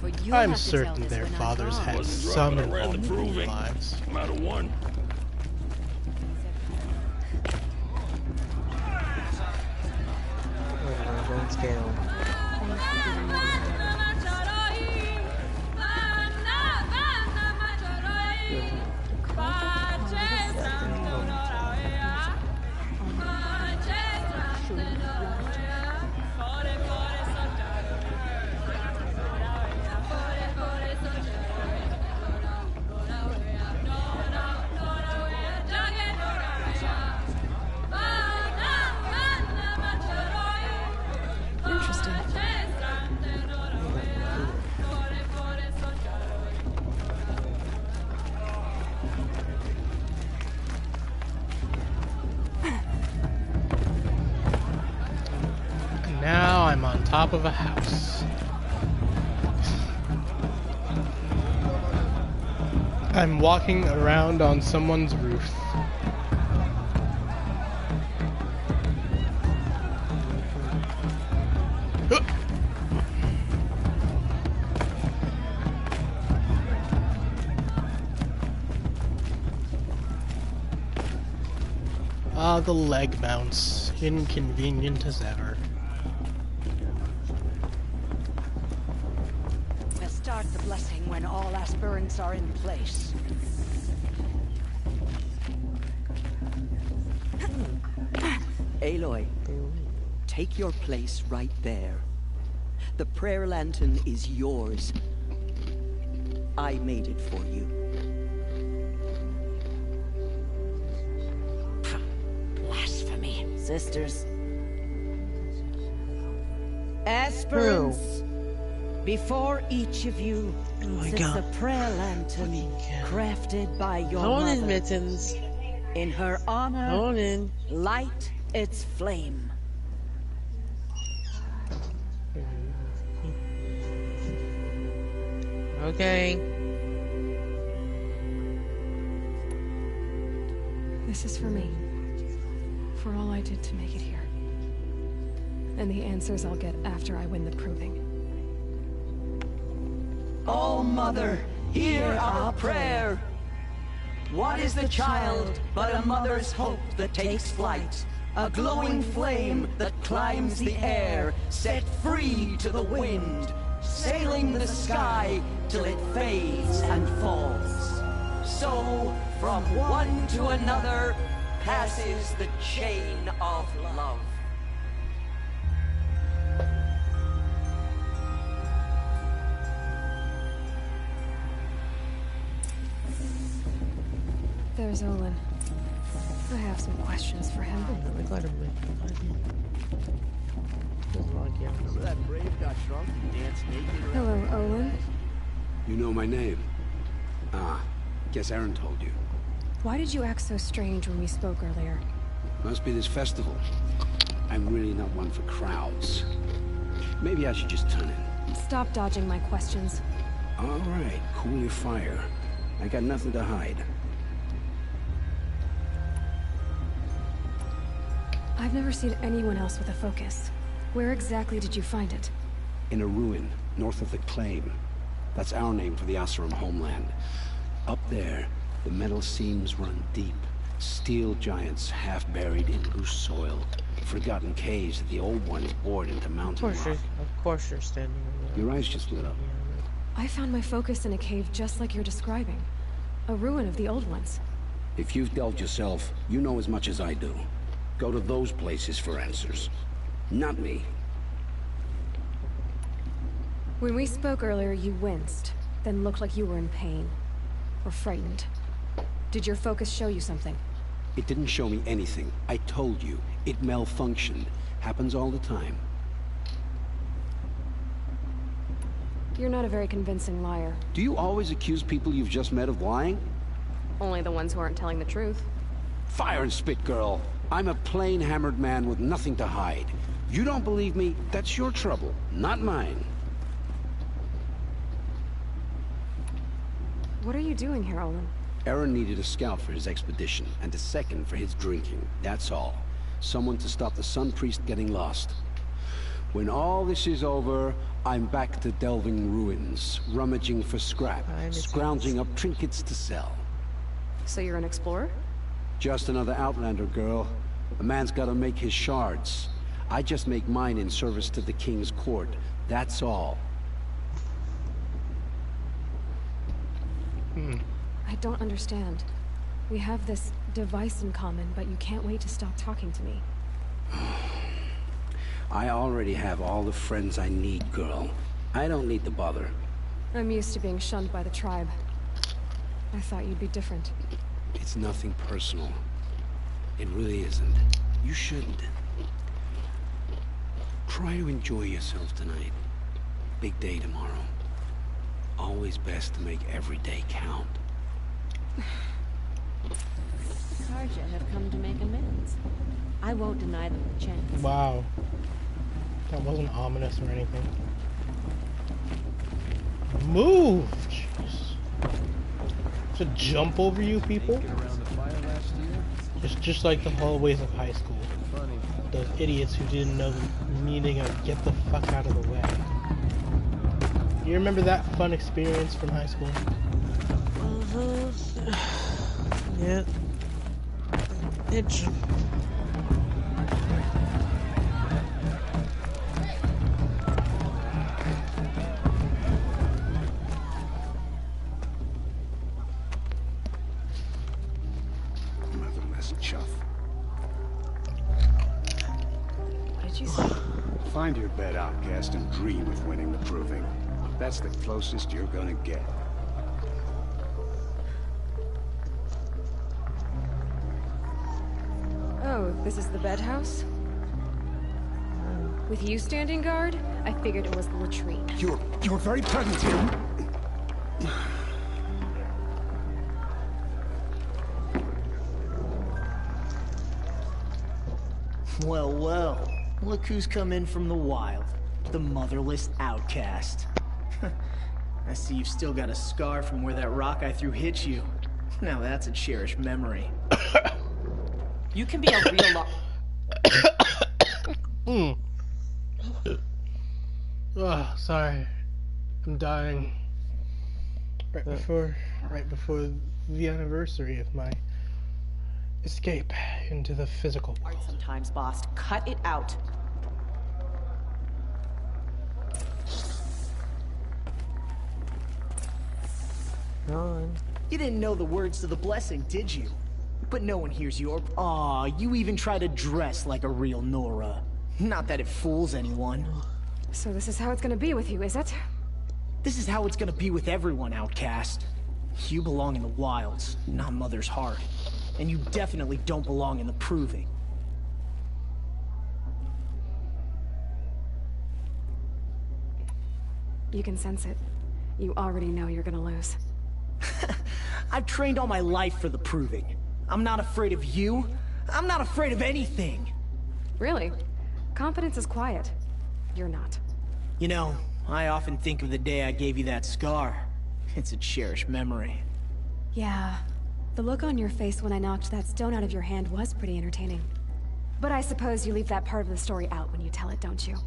For you I'm have to tell certain this their when I'm fathers gone. had some involvement in their lives. I'm out of one. Don't scale. Interesting. And now I'm on top of a house. I'm walking around on someone's roof. Ah, the leg mounts. Inconvenient as ever. We'll start the blessing when all aspirants are in place. Aloy, take your place right there. The prayer lantern is yours. I made it for you. Blasphemy. Sisters. Aspirants, before each of you sits God. a prayer lantern crafted by your Come on in, mother. Mittens. In her honor, Come on in. light its flame. Okay. This is for me. For all I did to make it here. And the answers I'll get after I win the proving. Oh, Mother, hear our prayer. What is the child but a mother's hope that takes flight? A glowing flame that climbs the air, set free to the wind, sailing the sky till it fades and falls. So, from one to another, passes the chain of love. There's Olin. I have some questions for him. So that brave got drunk and danced naked around. Hello, Olin. You know my name? Ah, guess Aaron told you. Why did you act so strange when we spoke earlier? Must be this festival. I'm really not one for crowds. Maybe I should just turn in. Stop dodging my questions. All right, cool your fire. I got nothing to hide. I've never seen anyone else with a focus. Where exactly did you find it? In a ruin, north of the Claim. That's our name for the Oseram homeland. Up there, the metal seams run deep. Steel giants half buried in loose soil. Forgotten caves that the old ones bored into mountain rock. Of course you're standing there. Your eyes just lit up. I found my focus in a cave just like you're describing. A ruin of the old ones. If you've delved yourself, you know as much as I do. Go to those places for answers. Not me. When we spoke earlier, you winced, then looked like you were in pain. Or frightened. Did your focus show you something? It didn't show me anything. I told you. It malfunctioned. Happens all the time. You're not a very convincing liar. Do you always accuse people you've just met of lying? Only the ones who aren't telling the truth. Fire and spit, girl. I'm a plain hammered man with nothing to hide. You don't believe me, that's your trouble, not mine. What are you doing here, Olin? Aaron needed a scout for his expedition, and a second for his drinking. That's all. Someone to stop the Sun Priest getting lost. When all this is over, I'm back to delving ruins, rummaging for scrap, scrounging up trinkets to sell. So you're an explorer? Just another Outlander, girl. A man's gotta make his shards. I just make mine in service to the King's court. That's all. I don't understand. We have this device in common, but you can't wait to stop talking to me. I already have all the friends I need, girl. I don't need the bother. I'm used to being shunned by the tribe. I thought you'd be different. It's nothing personal. It really isn't. You shouldn't. Try to enjoy yourself tonight. Big day tomorrow. Always best to make every day count. Carja have come to make amends. I won't deny them the chance. Wow. That wasn't ominous or anything. Move! Jeez. To jump over you people? It's just like the hallways of high school. Those idiots who didn't know the meaning of get the fuck out of the way. You remember that fun experience from high school? Yeah. Itch. Motherless chuff. What did you say? Find your bed, outcast, and dream of winning the proving. That's the closest you're gonna get. Oh, this is the bedhouse? With you standing guard, I figured it was the latrine. You're very present here. Well, well. Look who's come in from the wild. The motherless outcast. I see you've still got a scar from where that rock I threw hit you. Now that's a cherished memory. You can be a real Oh, sorry. I'm dying. Right before the anniversary of my escape into the physical world. Hard sometimes, boss. Cut it out. You didn't know the words to the blessing, did you? But no one hears you. Aw, you even try to dress like a real Nora. Not that it fools anyone. So this is how it's gonna be with you, is it? This is how it's gonna be with everyone, Outcast. You belong in the wilds, not Mother's heart. And you definitely don't belong in the Proving. You can sense it. You already know you're gonna lose. I've trained all my life for the Proving. I'm not afraid of you. I'm not afraid of anything. Really? Confidence is quiet. You're not. You know, I often think of the day I gave you that scar. It's a cherished memory. Yeah. The look on your face when I knocked that stone out of your hand was pretty entertaining. But I suppose you leave that part of the story out when you tell it, don't you?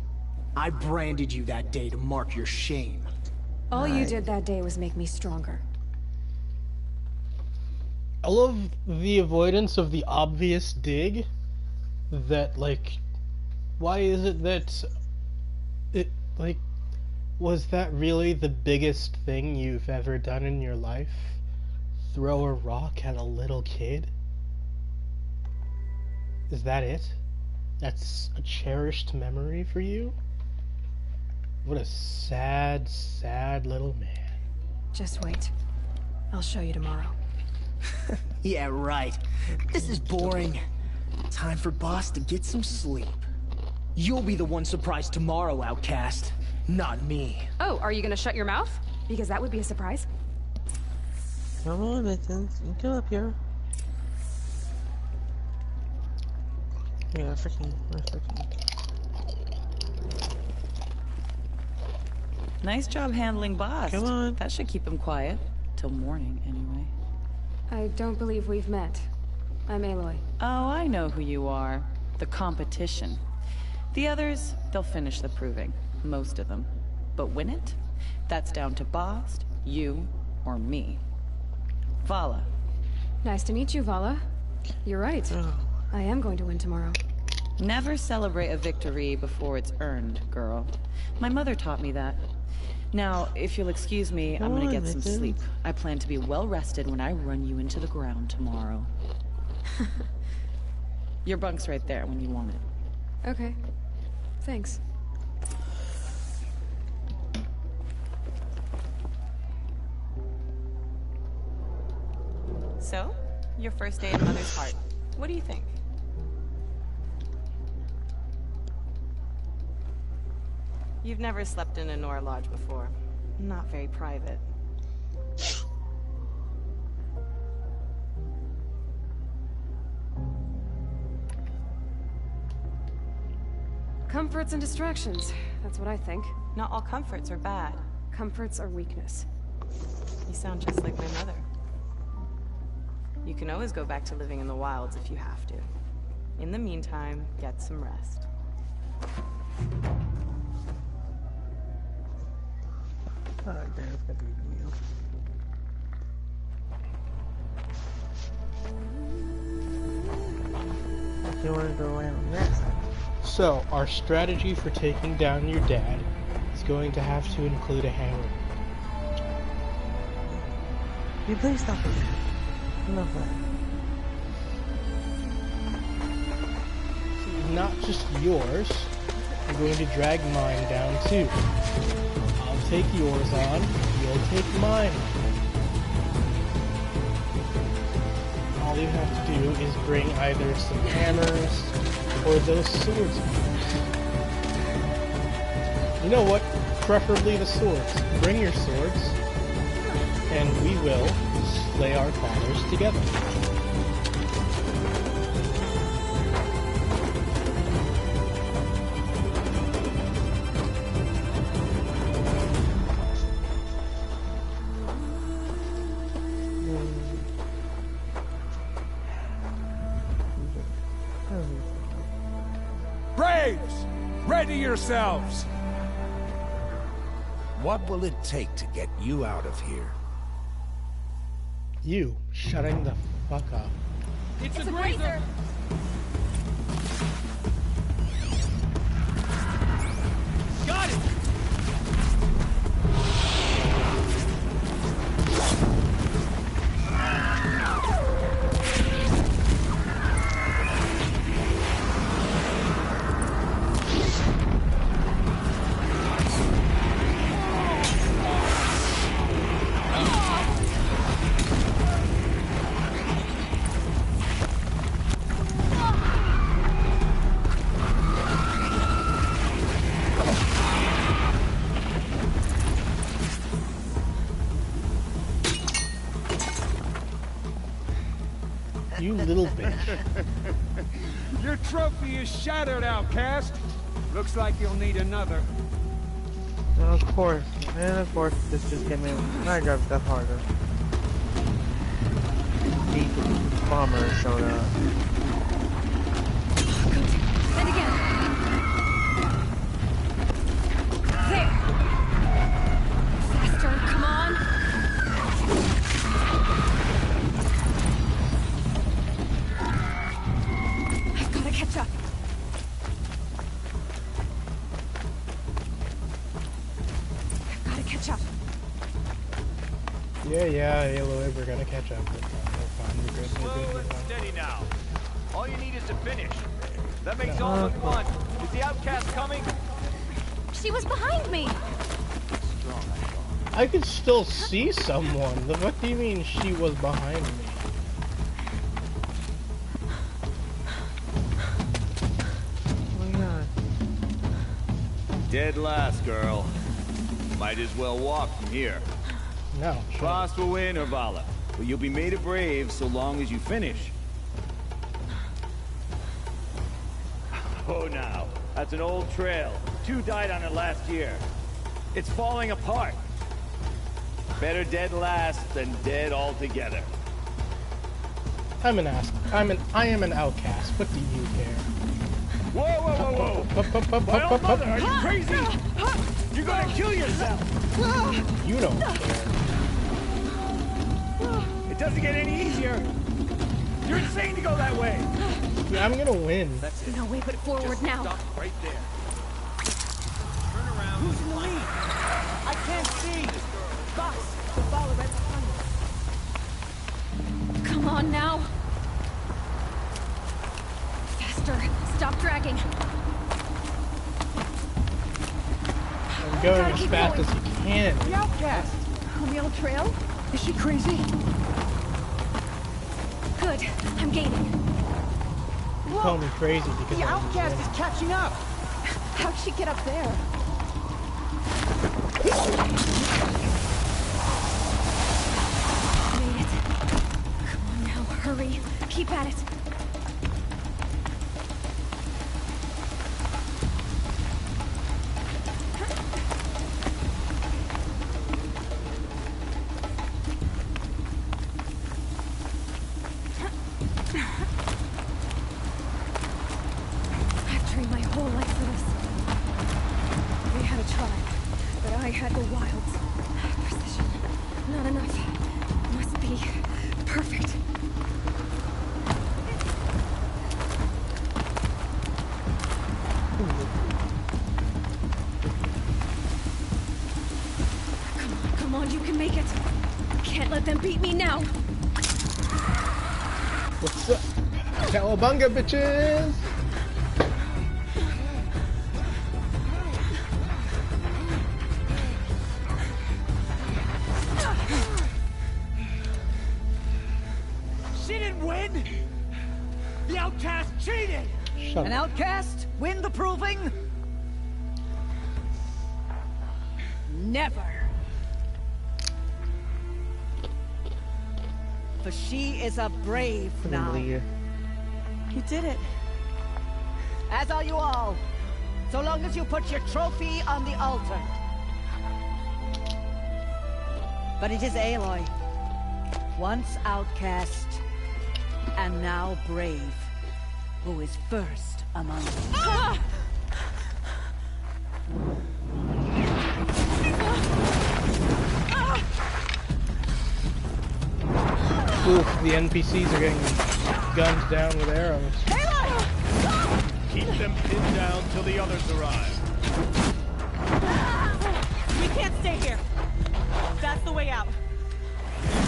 I branded you that day to mark your shame. All you did that day was make me stronger. I love the avoidance of the obvious dig. That, like, why is it that it, like, was that really the biggest thing you've ever done in your life? Throw a rock at a little kid? Is that it? That's a cherished memory for you? What a sad, sad little man. Just wait. I'll show you tomorrow. Yeah, right. This is boring. Time for Boss to get some sleep. You'll be the one surprised tomorrow, Outcast. Not me. Oh, are you gonna shut your mouth? Because that would be a surprise. Come on, Mittens. You come up here. Yeah, freaking. Nice job handling Boss. Come on. That should keep him quiet. Till morning, anyway. I don't believe we've met. I'm Aloy. Oh, I know who you are. The competition. The others, they'll finish the Proving. Most of them. But win it? That's down to Boss, you, or me. Vala. Nice to meet you, Vala. You're right. I am going to win tomorrow. Never celebrate a victory before it's earned, girl. My mother taught me that. Now, if you'll excuse me, I'm gonna get some sleep. I plan to be well rested when I run you into the ground tomorrow. Your bunk's right there when you want it. Okay. Thanks. So, your first day in Mother's Heart. What do you think? You've never slept in a Nora Lodge before. Not very private. Comforts and distractions. That's what I think. Not all comforts are bad. Comforts are weakness. You sound just like my mother. You can always go back to living in the wilds if you have to. In the meantime, get some rest. You want to go around that side? So, our strategy for taking down your dad is going to have to include a hammer. You please stop it. Enough of that. Not just yours, I'm going to drag mine down too. I'll take yours on, you'll take mine. All you have to do is bring either some hammers or those swords. You know what? Preferably the swords. Bring your swords, and we will slay our fathers together. Braves! Ready yourselves! What will it take to get you out of here? You shutting the fuck up. It's a grazer! Got it! You little bitch. Your trophy is shattered, outcast. Looks like you'll need another. Of course. And of course, this just came in. My job got harder. The bomber showed up. And again. There. Faster, come on. I've got to catch up. I've got to catch up. Yeah, Aloy, we're gonna catch up. We're fine, we're good, Slow and steady now. All you need is to finish. That makes all look fun. Is the outcast coming? She was behind me. I could still see someone. What do you mean she was behind me? Oh my god. Dead last, girl. Might as well walk from here. No. Frost will win, Urvala. But you'll be made a brave so long as you finish. Oh, now. That's an old trail. 2 died on it last year. It's falling apart. Better dead last than dead altogether. I am an outcast. What do you care? Whoa! My old mother, are you crazy? You're gonna kill yourself! You don't care. It doesn't get any easier. You're insane to go that way. Yeah, I'm gonna win. That's it. No way but forward now. Stop right there. Turn around. Who's in the lead? I can't see. Boss, the follow right behind Come on now. Faster. Stop dragging. I'm going as fast as you can. The outcast! On the old trail? Is she crazy? Good. I'm gaining. You call me crazy because The I'm outcast is catching up! How'd she get up there? Made it. Come on now, hurry. Keep at it. I've trained my whole life for this. We had a tribe, but I had the wilds. Precision. Not enough. Must be perfect. Come on, you can make it. Can't let them beat me now. What's up? Cowabunga, bitches! She didn't win! The outcast cheated! Shut An up. outcast win the proving? Never! For she is a brave now. You did it. As are you all. So long as you put your trophy on the altar. But it is Aloy. Once outcast, and now brave, who is first among them. Oof, the NPCs are getting gunned down with arrows. Keep them pinned down till the others arrive. We can't stay here. That's the way out.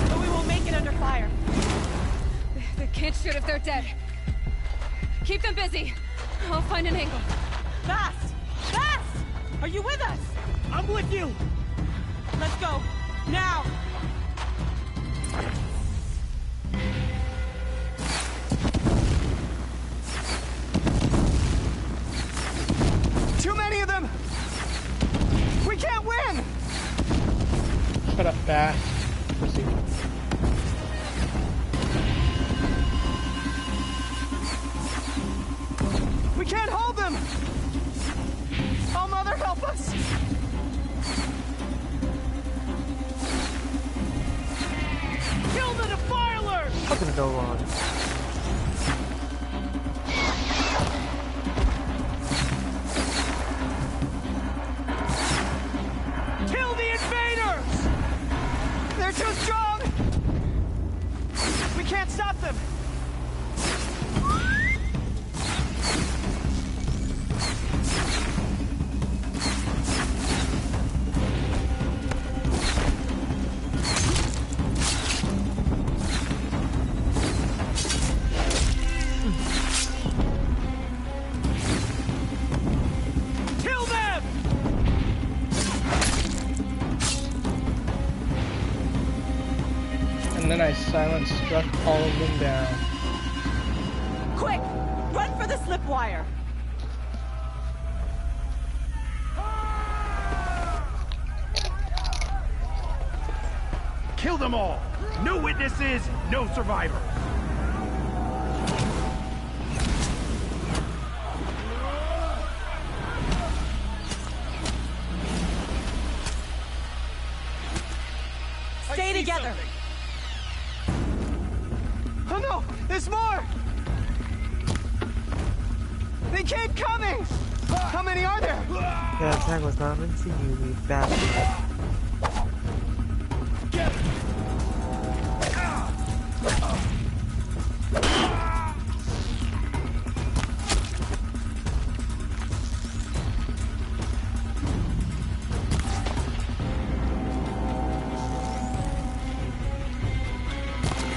But we will make it under fire. They can't shoot if they're dead. Keep them busy. I'll find an angle. Fast! Fast! Are you with us? I'm with you! Let's go. Now! Too many of them! We can't win! Shut up, Bass. Proceed. We can't hold them! Oh, Mother, help us! Kill the defilers! How can it go wrong? Kill the invaders! They're too strong! We can't stop them! Kill them! And then I silent struck all of them down. Quick! Run for the slip wire! Kill them all! No witnesses, no survivors! Stay together! Oh no! There's more! They keep coming! How many are there? That attack was not meant to you, you bastard.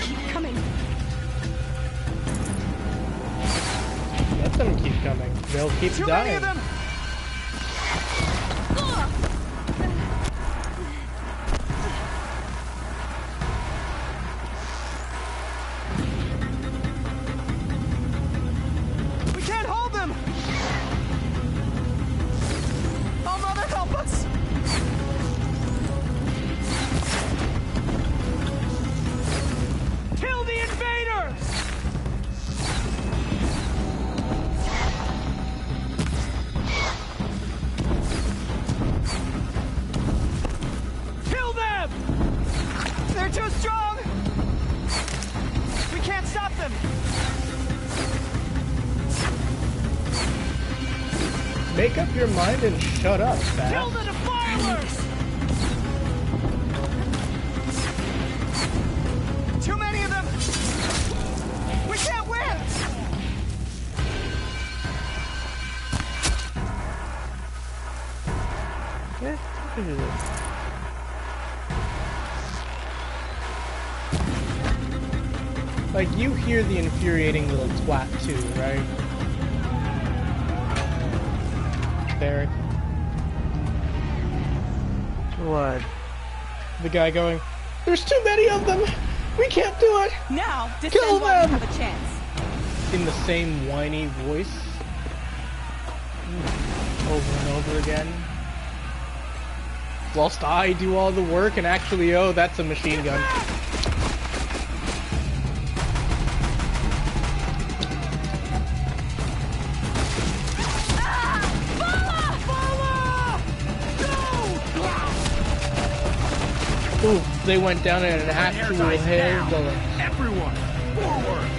Keep coming. Let them keep coming. They'll keep Too dying. many of them! We can't hold them! Oh, Mother, help us! Kill the invaders! Kill them! They're too strong! We can't stop them! Make up your mind and shut up, Bass. Kill the defilers! Too many of them! We can't win! Yeah, I can do this. Like, you hear the infuriating little twat too, right? Barrick. What? The guy going, "There's too many of them! We can't do it!" Now, Kill descend while you them! have a chance. In the same whiny voice. Over and over again. Whilst I do all the work and actually, oh, that's a machine gun. Ooh, they went down in an actual hair bullet. Everyone, forward!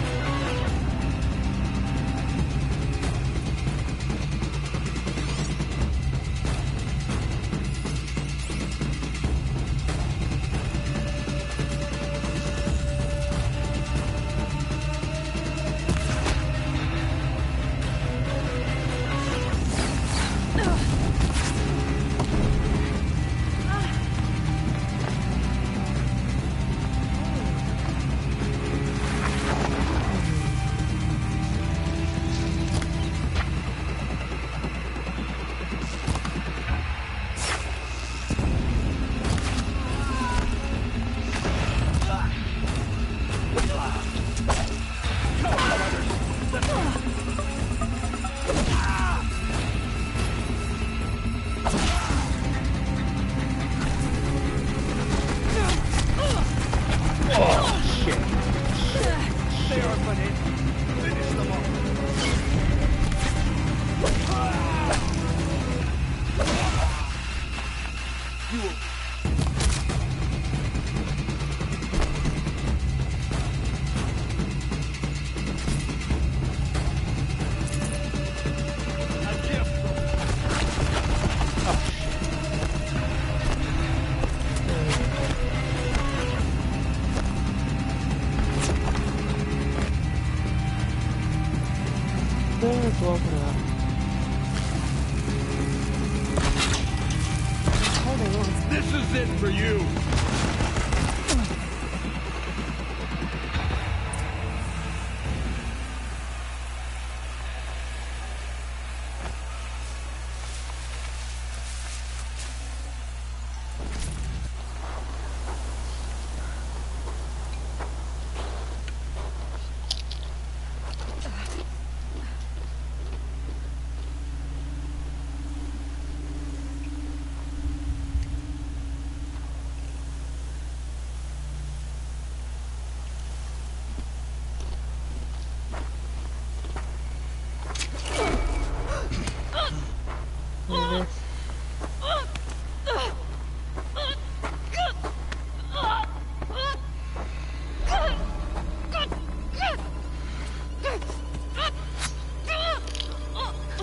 Let's walk it up. This is it for you!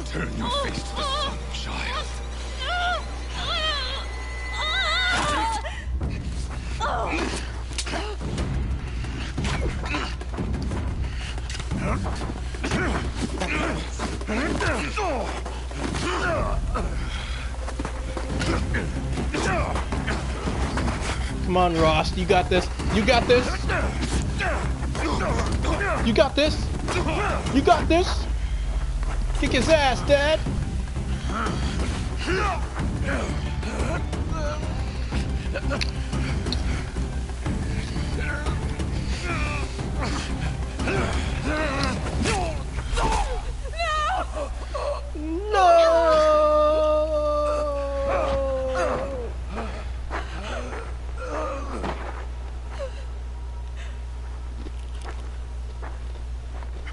Turn your face to the sun, child. Come on, Rost, you got this. You got this. You got this. You got this. Kick his ass, Dad.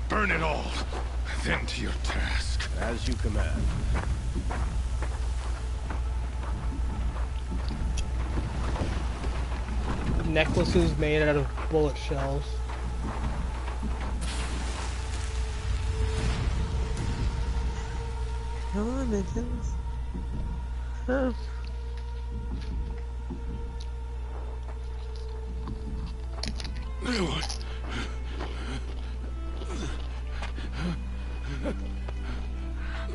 Burn it all, then to your task. As you command. Necklaces made out of bullet shells. Come on, Mittens. Huh.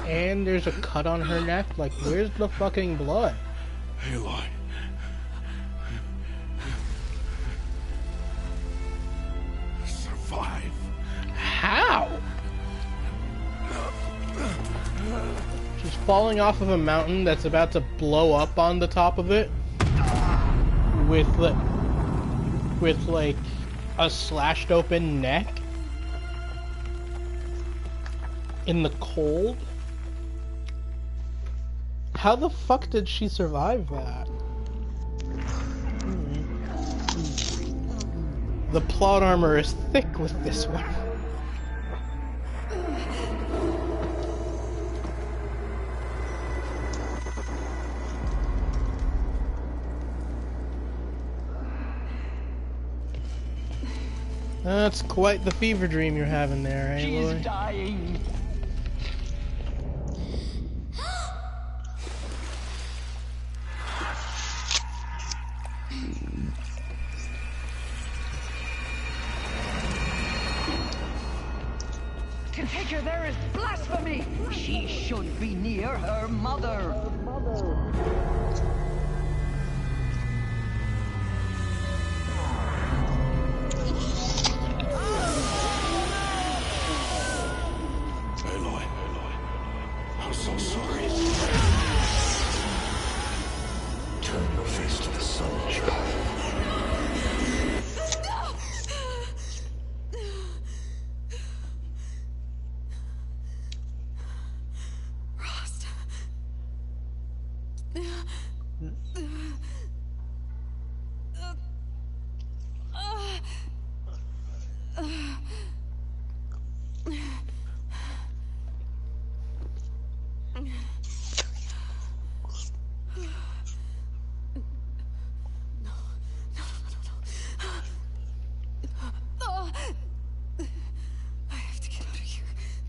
And there's a cut on her neck. Like, where's the fucking blood? Aloy. Survive. How? She's falling off of a mountain that's about to blow up on the top of it. With like a slashed open neck. In the cold? How the fuck did she survive that? The plot armor is thick with this one. That's quite the fever dream you're having there, eh, Aloy? She's dying. To take her there is blasphemy! She should be near her mother. Aloy, I'm so sorry. Turn your face to the sun, child. Rost.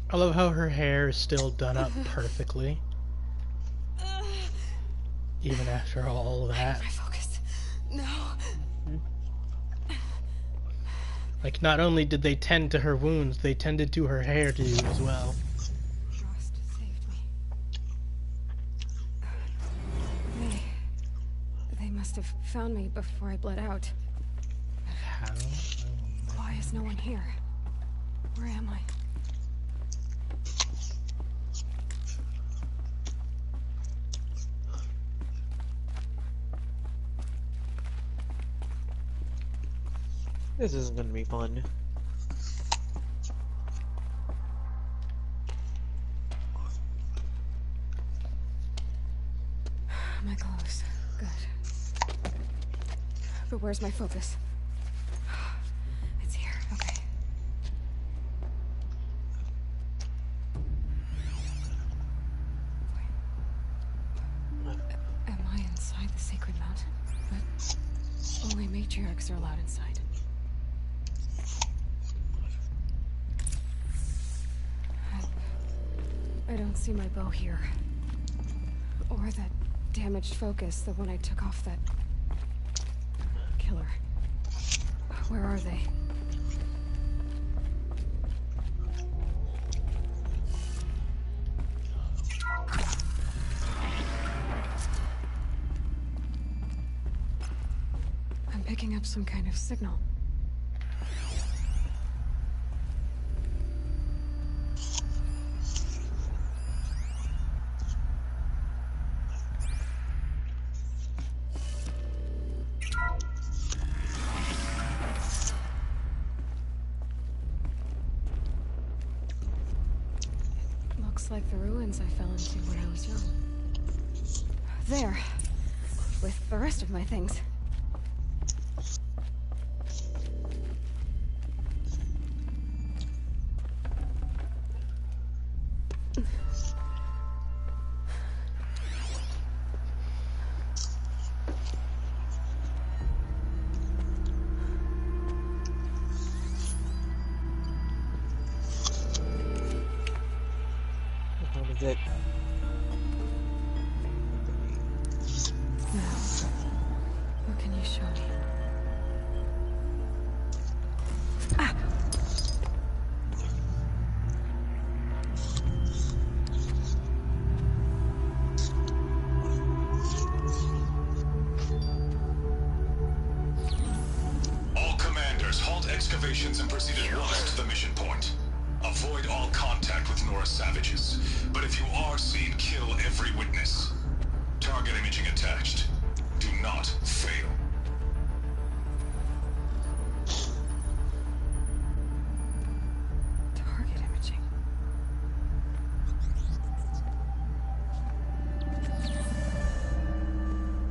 I love how her hair is still done up perfectly. Even after all of that. My focus. No. Like, not only did they tend to her wounds, they tended to her hair too as well. must have found me before I bled out. How? Why is no one here? Where am I? This isn't gonna be fun. My clothes. Good. But where's my focus? It's here. Okay. Am I inside the sacred mountain? But only matriarchs are allowed inside. I don't see my bow here. Or that damaged focus, the one I took off that killer. Where are they? I'm picking up some kind of signal. Like the ruins I fell into when I was young. There, with the rest of my things. It. Now, what can you show me? Ah! All commanders, halt excavations and proceed at once to the mission point. Avoid all contact with Nora savages, but if you are seen, kill every witness. Target imaging attached. Do not fail. Target imaging.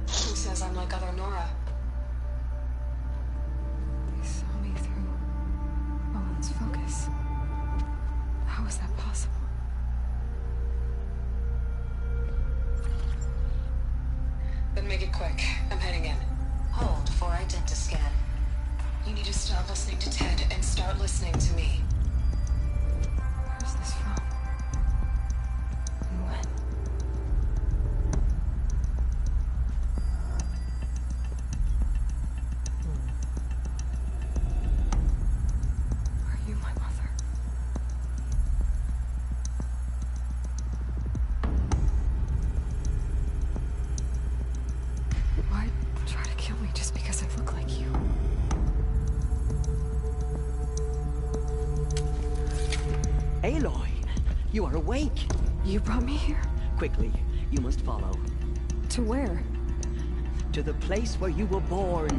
Who says I'm like other Nora? They saw me through Owen's focus. How is that possible? Then make it quick. I'm heading in. Hold for identiscan. You need to stop listening to Ted and start listening to me. Where's this from? And when? Are you my mother? Why try to kill me just because I look like you? Aloy, you are awake. You brought me here? Quickly, you must follow. To where? To the place where you were born.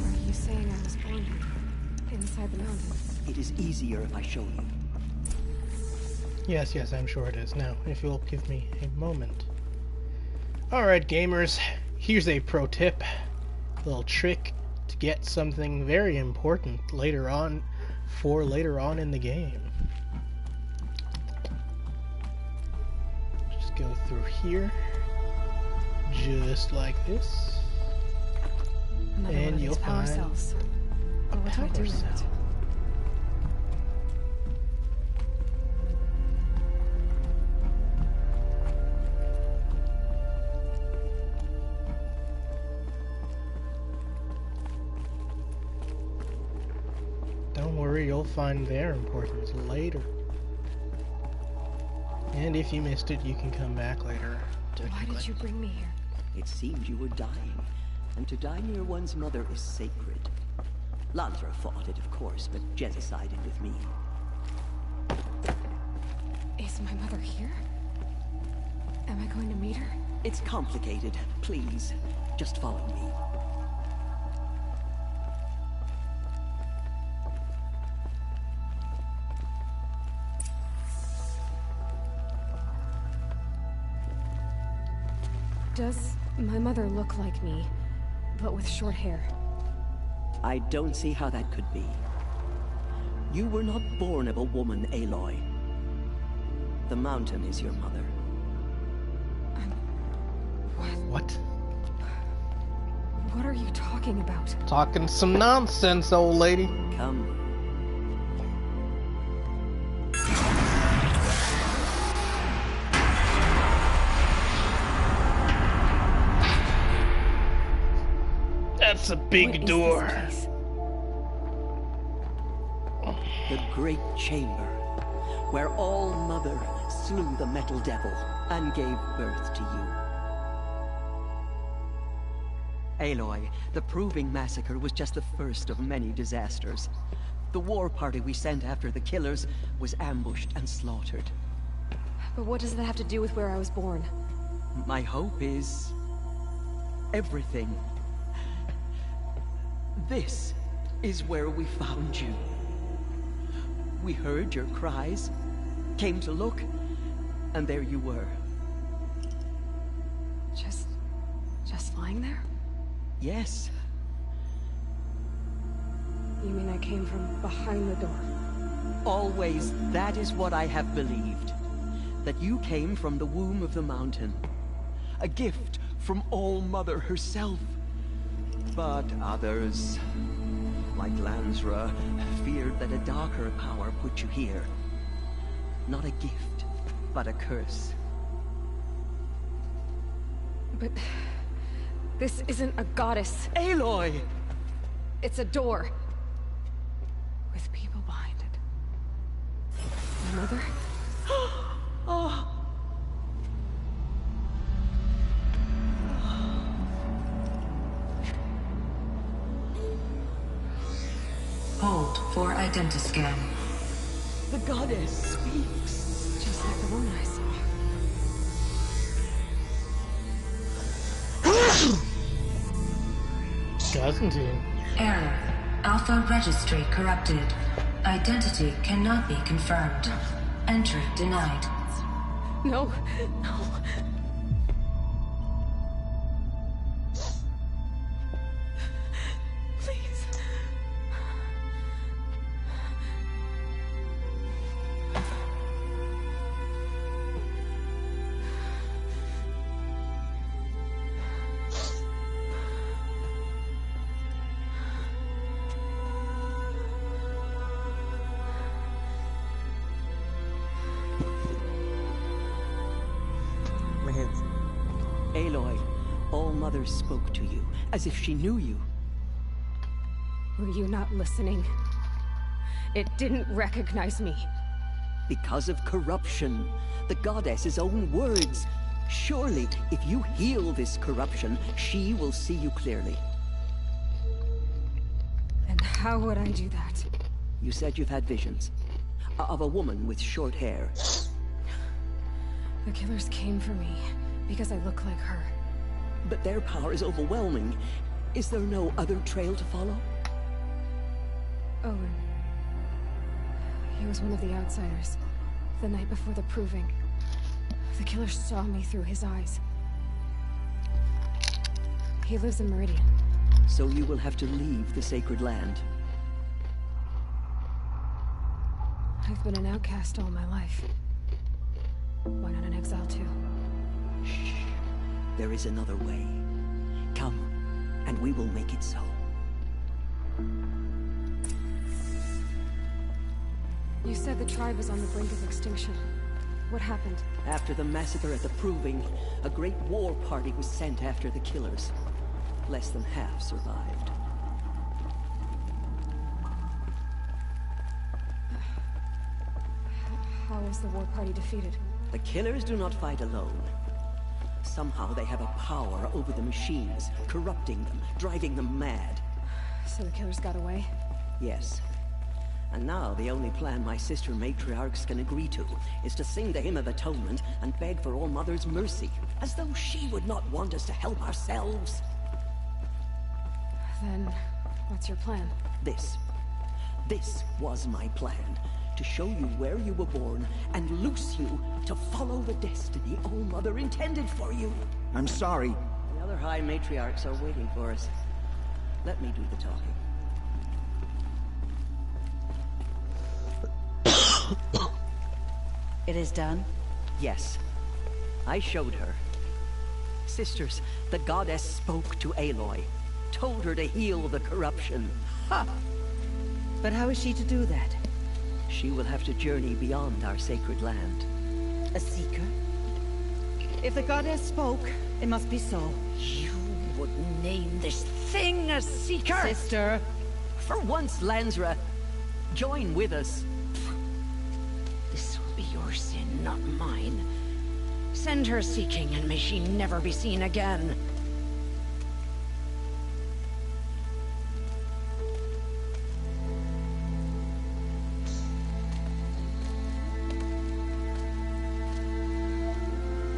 Are you saying I was born here? Inside the mountain? It is easier if I show you. Yes, I'm sure it is. Now, if you'll give me a moment. Alright, gamers, here's a pro tip. A little trick to get something very important later on in the game. Just go through here, just like this, and you'll find cells. What do I do with it? Don't worry, you'll find their importance later. And if you missed it, you can come back later. Why did you bring me here? It seemed you were dying, and to die near one's mother is sacred. Landra fought it, of course, but Jezza sided with me. Is my mother here? Am I going to meet her? It's complicated. Please, just follow me. Does my mother look like me, but with short hair? I don't see how that could be. You were not born of a woman, Aloy. The mountain is your mother. What? What are you talking about? Talking some nonsense, old lady. Come. That's a big door. The Great Chamber, where All Mother slew the Metal Devil and gave birth to you. Aloy, the Proving Massacre was just the first of many disasters. The war party we sent after the killers was ambushed and slaughtered. But what does that have to do with where I was born? My hope is... everything. This is where we found you. We heard your cries, came to look, and there you were. Just lying there? Yes. You mean I came from behind the door? Always, that is what I have believed. That you came from the womb of the mountain. A gift from All Mother herself. But others, like Lansra, feared that a darker power put you here. Not a gift, but a curse. But... this isn't a goddess. Aloy! It's a door. With people behind it. My mother? Oh. Hold for identiscan. The goddess speaks. Just like the woman I saw. Doesn't he? Error. Alpha registry corrupted. Identity cannot be confirmed. Entry denied. No, no. Please. Aloy, All Mother spoke to you, as if she knew you. Were you not listening? It didn't recognize me. Because of corruption. The goddess's own words. Surely, if you heal this corruption, she will see you clearly. And how would I do that? You said you've had visions. Of a woman with short hair. The killers came for me. Because I look like her. But their power is overwhelming. Is there no other trail to follow? Owen. He was one of the outsiders. The night before the Proving. The killer saw me through his eyes. He lives in Meridian. So you will have to leave the sacred land. I've been an outcast all my life. Why not an exile too? Shh. There is another way. Come, and we will make it so. You said the tribe was on the brink of extinction. What happened? After the massacre at the Proving, a great war party was sent after the killers. Less than half survived. How was the war party defeated? The killers do not fight alone. Somehow they have a power over the machines, corrupting them, driving them mad. So the killers got away? Yes. And now the only plan my sister matriarchs can agree to is to sing the Hymn of Atonement and beg for All Mother's mercy, as though she would not want us to help ourselves. Then, what's your plan? This was my plan. To show you where you were born and loose you to follow the destiny All Mother intended for you. I'm sorry. The other High Matriarchs are waiting for us. Let me do the talking. It is done? Yes. I showed her. Sisters, the goddess spoke to Aloy. Told her to heal the corruption. Ha! But how is she to do that? She will have to journey beyond our sacred land. A seeker? If the goddess spoke, it must be so. You would name this thing a seeker? Sister! For once, Lansra, join with us. This will be your sin, not mine. Send her seeking, and may she never be seen again.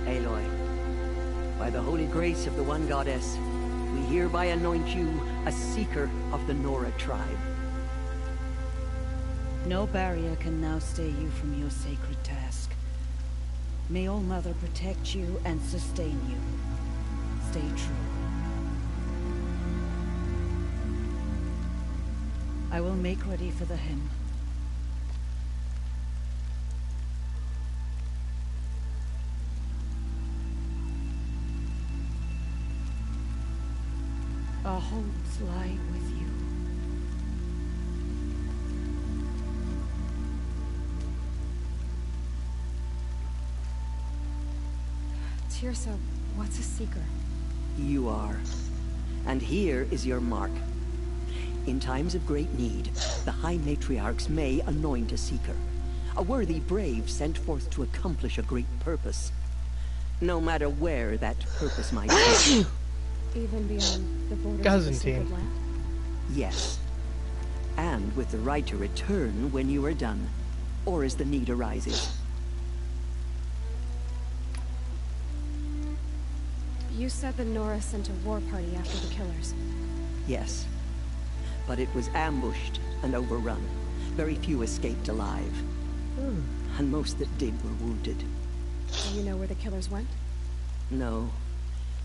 Aloy, by the holy grace of the One Goddess, we hereby anoint you a seeker of the Nora tribe. No barrier can now stay you from your sacred task. May All Mother protect you and sustain you. Stay true. I will make ready for the hymn. Our hopes lie with you. Teersa, what's a seeker? You are. And here is your mark. In times of great need, the High Matriarchs may anoint a seeker. A worthy brave sent forth to accomplish a great purpose. No matter where that purpose might be. Even beyond the borders of the sacred land? Yes. And with the right to return when you are done, or as the need arises. You said the Nora sent a war party after the killers. Yes. But it was ambushed and overrun. Very few escaped alive. And most that did were wounded. Do you know where the killers went? No.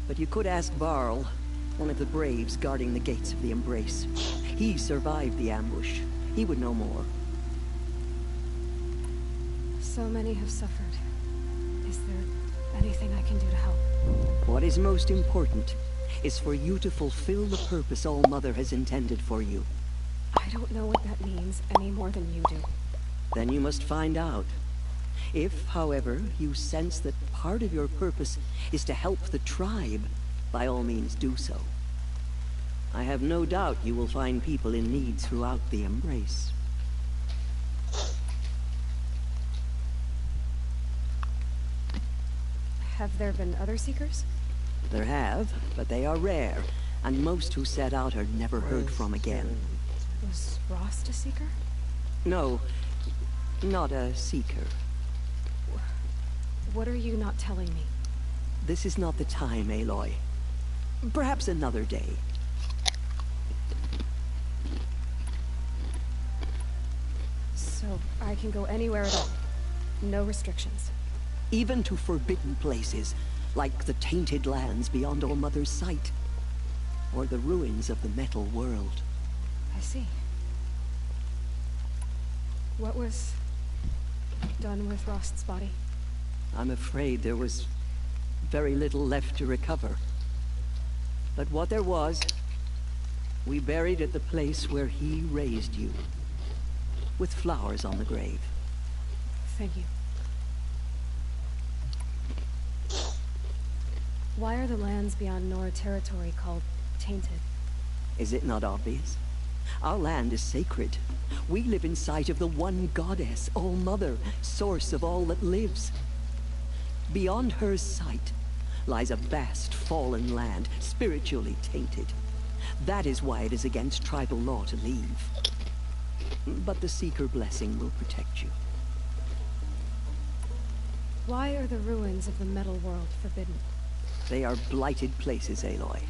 But you could ask Varl, one of the braves guarding the gates of the Embrace. He survived the ambush. He would know more. So many have suffered. Is there anything I can do to help? What is most important is for you to fulfill the purpose All Mother has intended for you. I don't know what that means any more than you do. Then you must find out. If, however, you sense that part of your purpose is to help the tribe, by all means do so. I have no doubt you will find people in need throughout the Embrace. Have there been other seekers? There have, but they are rare, and most who set out are never heard from again. Was Rost a seeker? No, not a seeker. What are you not telling me? This is not the time, Aloy. Perhaps another day. So, I can go anywhere at all? No restrictions? Even to forbidden places, like the tainted lands beyond All Mother's sight. Or the ruins of the metal world. I see. What was done with Rost's body? I'm afraid there was very little left to recover. But what there was, we buried at the place where he raised you. With flowers on the grave. Thank you. Why are the lands beyond Nora territory called tainted? Is it not obvious? Our land is sacred. We live in sight of the One Goddess, All Mother, source of all that lives. Beyond her sight lies a vast fallen land, spiritually tainted. That is why it is against tribal law to leave. But the Seeker blessing will protect you. Why are the ruins of the metal world forbidden? They are blighted places, Aloy.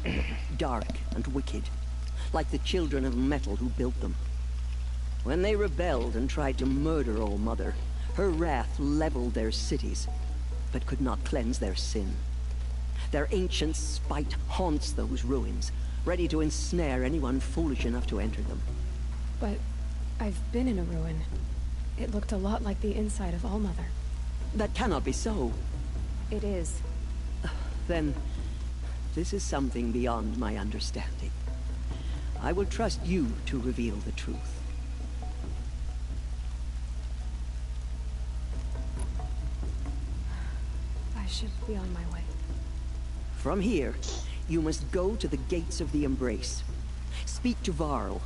Dark and wicked, like the children of metal who built them. When they rebelled and tried to murder All Mother, her wrath leveled their cities, but could not cleanse their sin. Their ancient spite haunts those ruins, ready to ensnare anyone foolish enough to enter them. But I've been in a ruin. It looked a lot like the inside of All Mother. That cannot be so. It is. Then, this is something beyond my understanding. I will trust you to reveal the truth. I should be on my way. From here, you must go to the gates of the Embrace. Speak to Varl,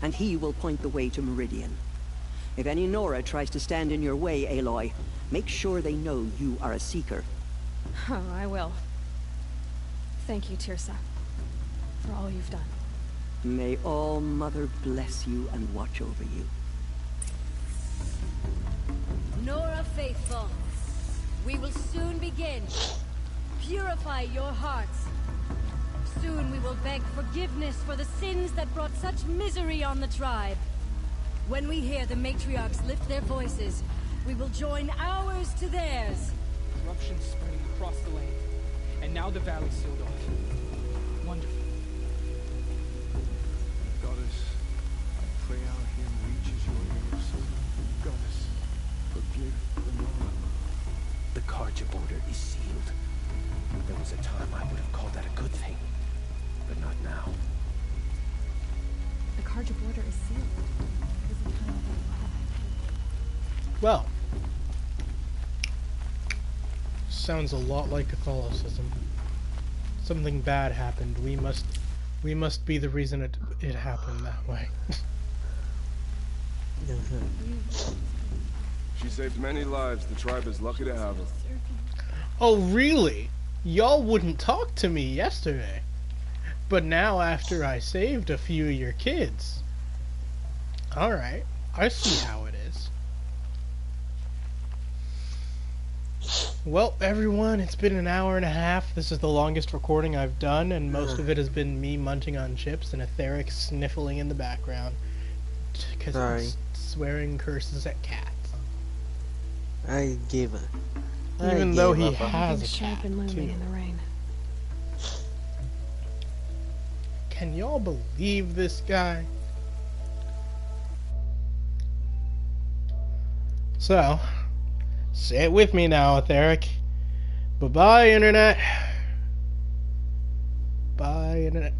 and he will point the way to Meridian. If any Nora tries to stand in your way, Aloy, make sure they know you are a Seeker. Oh, I will. Thank you, Teersa, for all you've done. May All Mother bless you and watch over you. Nora Faithful, we will soon begin. Purify your hearts. Soon we will beg forgiveness for the sins that brought such misery on the tribe. When we hear the matriarchs lift their voices, we will join ours to theirs. Corruption spreading across the land, and now the valley's sealed off. Wonderful. Goddess, I pray our hymn reaches your ears. Goddess, forgive the Nora. The Carja border is sealed. There was a time I would have called that a good thing, but not now. The Carja border is sealed. Well, sounds a lot like Catholicism. Something bad happened. We must be the reason it happened that way. She saved many lives. The tribe is lucky to have her. Oh, really? Y'all wouldn't talk to me yesterday. But now after I saved a few of your kids. Alright, I see how it is. Well, everyone, it's been an hour and a half. This is the longest recording I've done, and most of it has been me munching on chips and Etheric sniffling in the background. Because I'm swearing curses at cats. I gave it. Even though he has a Sharp cat, and looming too. in the rain. Can y'all believe this guy? So, say it with me now, Etheric. Bye-bye, Internet. Bye, Internet.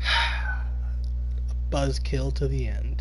A buzzkill to the end.